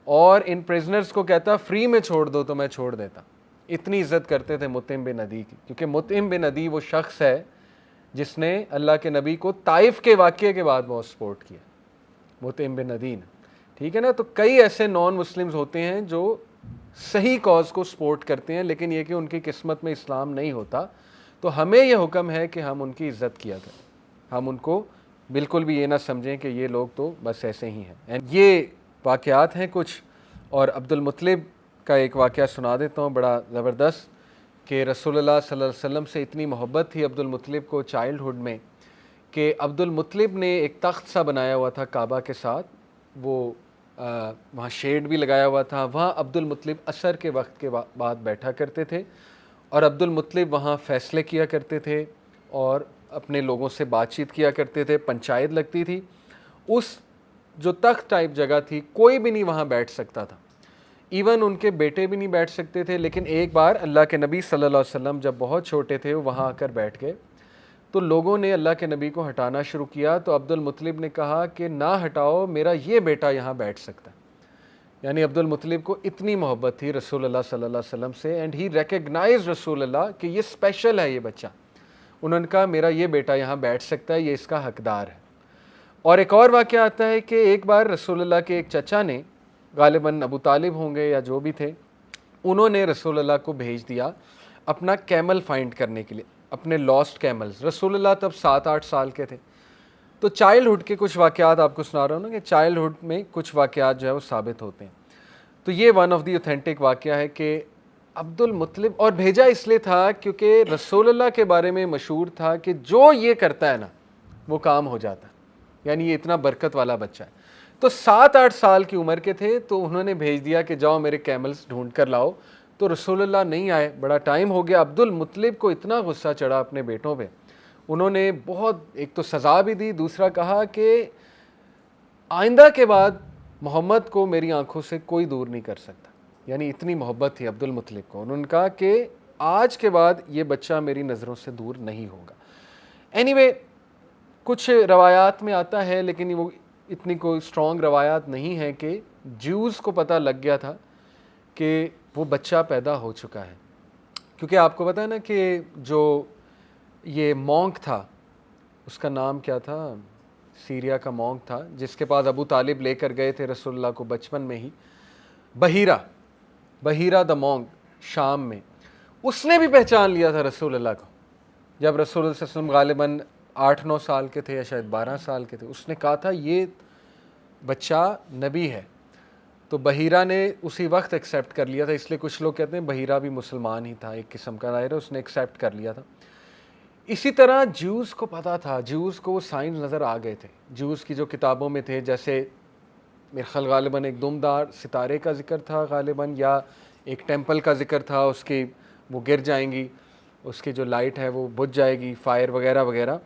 اور ان پریزنرز کو کہتا فری میں چھوڑ دو تو میں چھوڑ دیتا. اتنی عزت کرتے تھے مطعم بن عدی کی, کیونکہ مطعم بن عدی وہ شخص ہے جس نے اللہ کے نبی کو طائف کے واقعے کے بعد بہت سپورٹ کیا, مطعم بن عدی نے. ٹھیک ہے نا, تو کئی ایسے نان مسلمز ہوتے ہیں جو صحیح کاز کو سپورٹ کرتے ہیں, لیکن یہ کہ ان کی قسمت میں اسلام نہیں ہوتا. تو ہمیں یہ حکم ہے کہ ہم ان کی عزت کیا کریں, ہم ان کو بالکل بھی یہ نہ سمجھیں کہ یہ لوگ تو بس ایسے ہی ہیں. یہ واقعات ہیں کچھ. اور عبد المطلب کا ایک واقعہ سنا دیتا ہوں بڑا زبردست, کہ رسول اللہ صلی اللہ علیہ وسلم سے اتنی محبت تھی عبد المطلب کو چائلڈ ہوڈ میں کہ عبد المطلب نے ایک تخت سا بنایا ہوا تھا کعبہ کے ساتھ, وہ وہاں شیڈ بھی لگایا ہوا تھا. وہاں عبد المطلب عصر کے وقت کے بعد بیٹھا کرتے تھے, اور عبد المطلب وہاں فیصلے کیا کرتے تھے اور اپنے لوگوں سے بات چیت کیا کرتے تھے, پنچایت لگتی تھی. اس جو تخت ٹائپ جگہ تھی کوئی بھی نہیں وہاں بیٹھ سکتا تھا, ایون ان کے بیٹے بھی نہیں بیٹھ سکتے تھے. لیکن ایک بار اللہ کے نبی صلی اللہ علیہ وسلم جب بہت چھوٹے تھے وہاں آ کر بیٹھ گئے, تو لوگوں نے اللہ کے نبی کو ہٹانا شروع کیا. تو عبد المطلب نے کہا کہ نہ ہٹاؤ, میرا یہ بیٹا یہاں بیٹھ سکتا ہے. یعنی عبد المطلب کو اتنی محبت تھی رسول اللہ صلی اللہ علیہ وسلم سے, اینڈ ہی ریکگنائز رسول اللہ کہ یہ اسپیشل ہے یہ بچہ. انہوں نے کہا میرا یہ بیٹا یہاں بیٹھ سکتا ہے, یہ اس کا حقدار ہے. اور ایک اور واقعہ آتا ہے کہ ایک بار رسول اللہ کے ایک چچا نے, غالباً ابو طالب ہوں گے یا جو بھی تھے, انہوں نے رسول اللہ کو بھیج دیا اپنا کیمل فائنڈ کرنے کے لیے, اپنے لاسٹ کیملز. رسول اللہ تب 7-8 سال کے تھے. تو چائلڈہڈ کے کچھ واقعات آپ کو سنا رہا ہوں نا, کہ چائلڈہڈ میں کچھ واقعات جو ہے وہ ثابت ہوتے ہیں. تو یہ ون آف دی اوتھینٹک واقعہ ہے کہ عبد المطلب, اور بھیجا اس لیے تھا کیونکہ رسول اللہ کے بارے میں مشہور تھا کہ جو یہ کرتا ہے نا وہ کام ہو جاتا ہے, یعنی یہ اتنا برکت والا بچہ ہے. تو 7-8 سال کی عمر کے تھے, تو انہوں نے بھیج دیا کہ جاؤ میرے کیملز ڈھونڈ کر لاؤ. تو رسول اللہ نہیں آئے, بڑا ٹائم ہو گیا. عبد المطلب کو اتنا غصہ چڑھا اپنے بیٹوں پہ, انہوں نے بہت, ایک تو سزا بھی دی, دوسرا کہا کہ آئندہ کے بعد محمد کو میری آنکھوں سے کوئی دور نہیں کر سکتا. یعنی اتنی محبت تھی عبد المطلب کو. انہوں نے کہا کہ آج کے بعد یہ بچہ میری نظروں سے دور نہیں ہوگا. اینی کچھ روایات میں آتا ہے, لیکن وہ اتنی کوئی اسٹرانگ روایات نہیں ہے, کہ جیوز کو پتہ لگ گیا تھا کہ وہ بچہ پیدا ہو چکا ہے. کیونکہ آپ کو پتہ ہے نا کہ جو یہ مونک تھا, اس کا نام کیا تھا, سیریا کا مونک تھا جس کے پاس ابو طالب لے کر گئے تھے رسول اللہ کو بچپن میں ہی, بحیرہ دا مونک, شام میں. اس نے بھی پہچان لیا تھا رسول اللہ کو جب رسول اللہ صلی اللہ علیہ وسلم غالباً 8-9 سال کے تھے یا شاید 12 سال کے تھے. اس نے کہا تھا یہ بچہ نبی ہے. تو بحیرہ نے اسی وقت ایکسیپٹ کر لیا تھا, اس لیے کچھ لوگ کہتے ہیں بحیرہ بھی مسلمان ہی تھا, ایک قسم کا ظاہر ہے, اس نے ایکسیپٹ کر لیا تھا. اسی طرح جیوز کو پتا تھا, جیوز کو وہ سائن نظر آ گئے تھے. جیوز کی جو کتابوں میں تھے, جیسے میرے خیال غالباً ایک دمدار ستارے کا ذکر تھا غالباً, یا ایک ٹیمپل کا ذکر تھا, اس کی وہ گر جائیں گی, اس کی جو لائٹ ہے وہ بجھ جائے گی, فائر وغیرہ وغیرہ.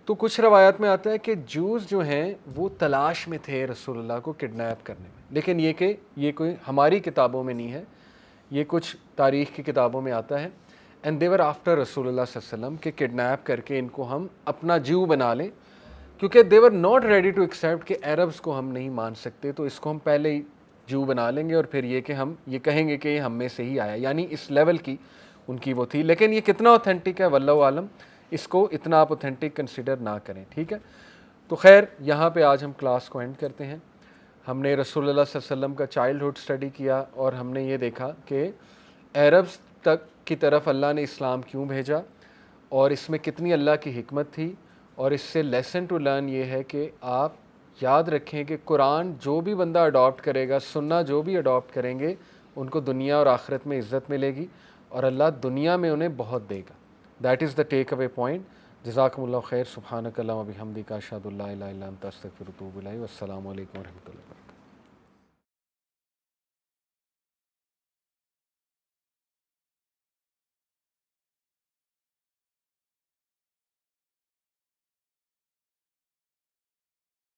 تو کچھ روایات میں آتا ہے کہ جوز جو ہیں وہ تلاش میں تھے رسول اللہ کو کڈنیپ کرنے میں. لیکن یہ کہ یہ کوئی ہماری کتابوں میں نہیں ہے, یہ کچھ تاریخ کی کتابوں میں آتا ہے. اینڈ دے ور آفٹر رسول اللہ صلی اللہ علیہ وسلم, کہ کڈنیپ کر کے ان کو ہم اپنا جیو بنا لیں, کیونکہ they were not ready to accept کہ عربس کو ہم نہیں مان سکتے, تو اس کو ہم پہلے ہی جو بنا لیں گے, اور پھر یہ کہ ہم یہ کہیں گے کہ یہ ہم میں سے ہی آیا. یعنی اس لیول کی ان کی وہ تھی. لیکن یہ کتنا اوتھینٹک ہے واللہ عالم, اس کو اتنا آپ اوتھینٹک کنسیڈر نہ کریں, ٹھیک ہے. تو خیر یہاں پہ آج ہم کلاس کو اینڈ کرتے ہیں. ہم نے رسول اللہ صلی اللہ علیہ وسلم کا چائلڈہڈ اسٹڈی کیا, اور ہم نے یہ دیکھا کہ عربس تک کی طرف اللہ نے اسلام کیوں بھیجا, اور اس میں کتنی اللہ کی حکمت تھی. اور اس سے لیسن ٹو لرن یہ ہے کہ آپ یاد رکھیں کہ قرآن جو بھی بندہ اڈاپٹ کرے گا, سننا جو بھی اڈاپٹ کریں گے, ان کو دنیا اور آخرت میں عزت ملے گی, اور اللہ دنیا میں انہیں بہت دے گا. That is the take away point. جزاکم اللہ خیر. سبحانک اللہم و بحمدک, اشہد ان لا الہ الا انت استغفرک و اتوب الیک. والسلام علیکم و رحمۃ اللہ.